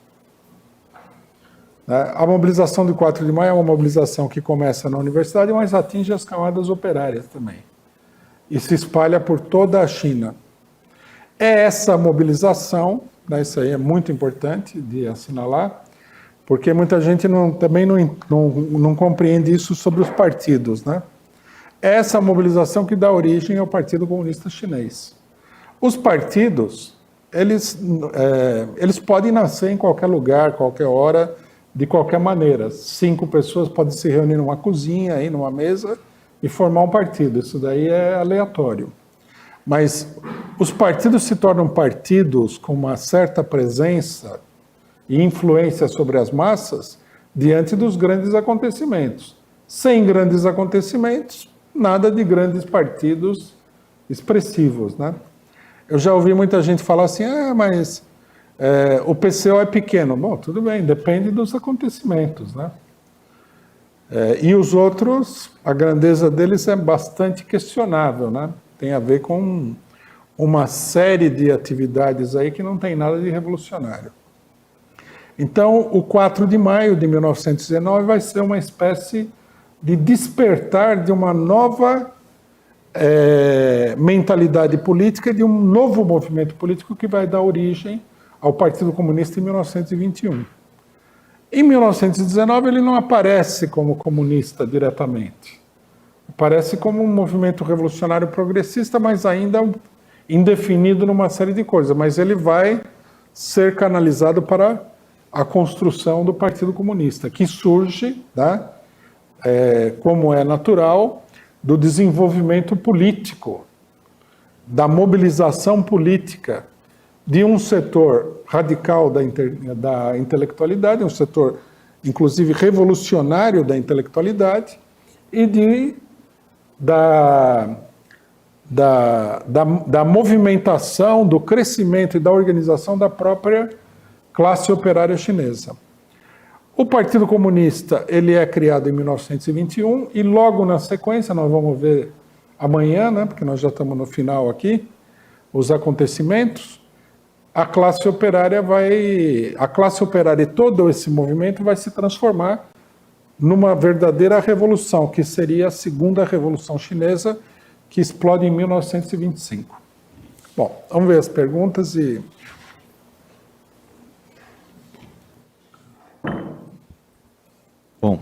A mobilização do 4 de maio é uma mobilização que começa na universidade, mas atinge as camadas operárias também. E se espalha por toda a China. É essa mobilização, né, isso aí é muito importante de assinalar, porque muita gente também não compreende isso sobre os partidos, né? É essa mobilização que dá origem ao Partido Comunista Chinês. Os partidos, eles podem nascer em qualquer lugar, qualquer hora, de qualquer maneira. 5 pessoas podem se reunir numa cozinha, aí numa mesa, e formar um partido. Isso daí é aleatório. Mas os partidos se tornam partidos com uma certa presença e influência sobre as massas diante dos grandes acontecimentos. Sem grandes acontecimentos, nada de grandes partidos expressivos, né? Eu já ouvi muita gente falar assim, mas o PCO é pequeno. Bom, tudo bem, depende dos acontecimentos, né? E os outros, a grandeza deles é bastante questionável, né? Tem a ver com uma série de atividades aí que não tem nada de revolucionário. Então, o 4 de maio de 1919 vai ser uma espécie de despertar de uma nova mentalidade política, de um novo movimento político que vai dar origem ao Partido Comunista em 1921. Em 1919, ele não aparece como comunista diretamente. Aparece como um movimento revolucionário progressista, mas ainda indefinido numa série de coisas. Mas ele vai ser canalizado para a construção do Partido Comunista, que surge, né, como é natural, do desenvolvimento político, da mobilização política de um setor radical da intelectualidade, um setor, inclusive, revolucionário da intelectualidade, e da movimentação, do crescimento e da organização da própria classe operária chinesa. O Partido Comunista, ele é criado em 1921 e logo na sequência, nós vamos ver amanhã, né, porque nós já estamos no final aqui, os acontecimentos, a classe operária e todo esse movimento vai se transformar numa verdadeira revolução, que seria a segunda revolução chinesa, que explode em 1925. Bom, vamos ver as perguntas e... Bom,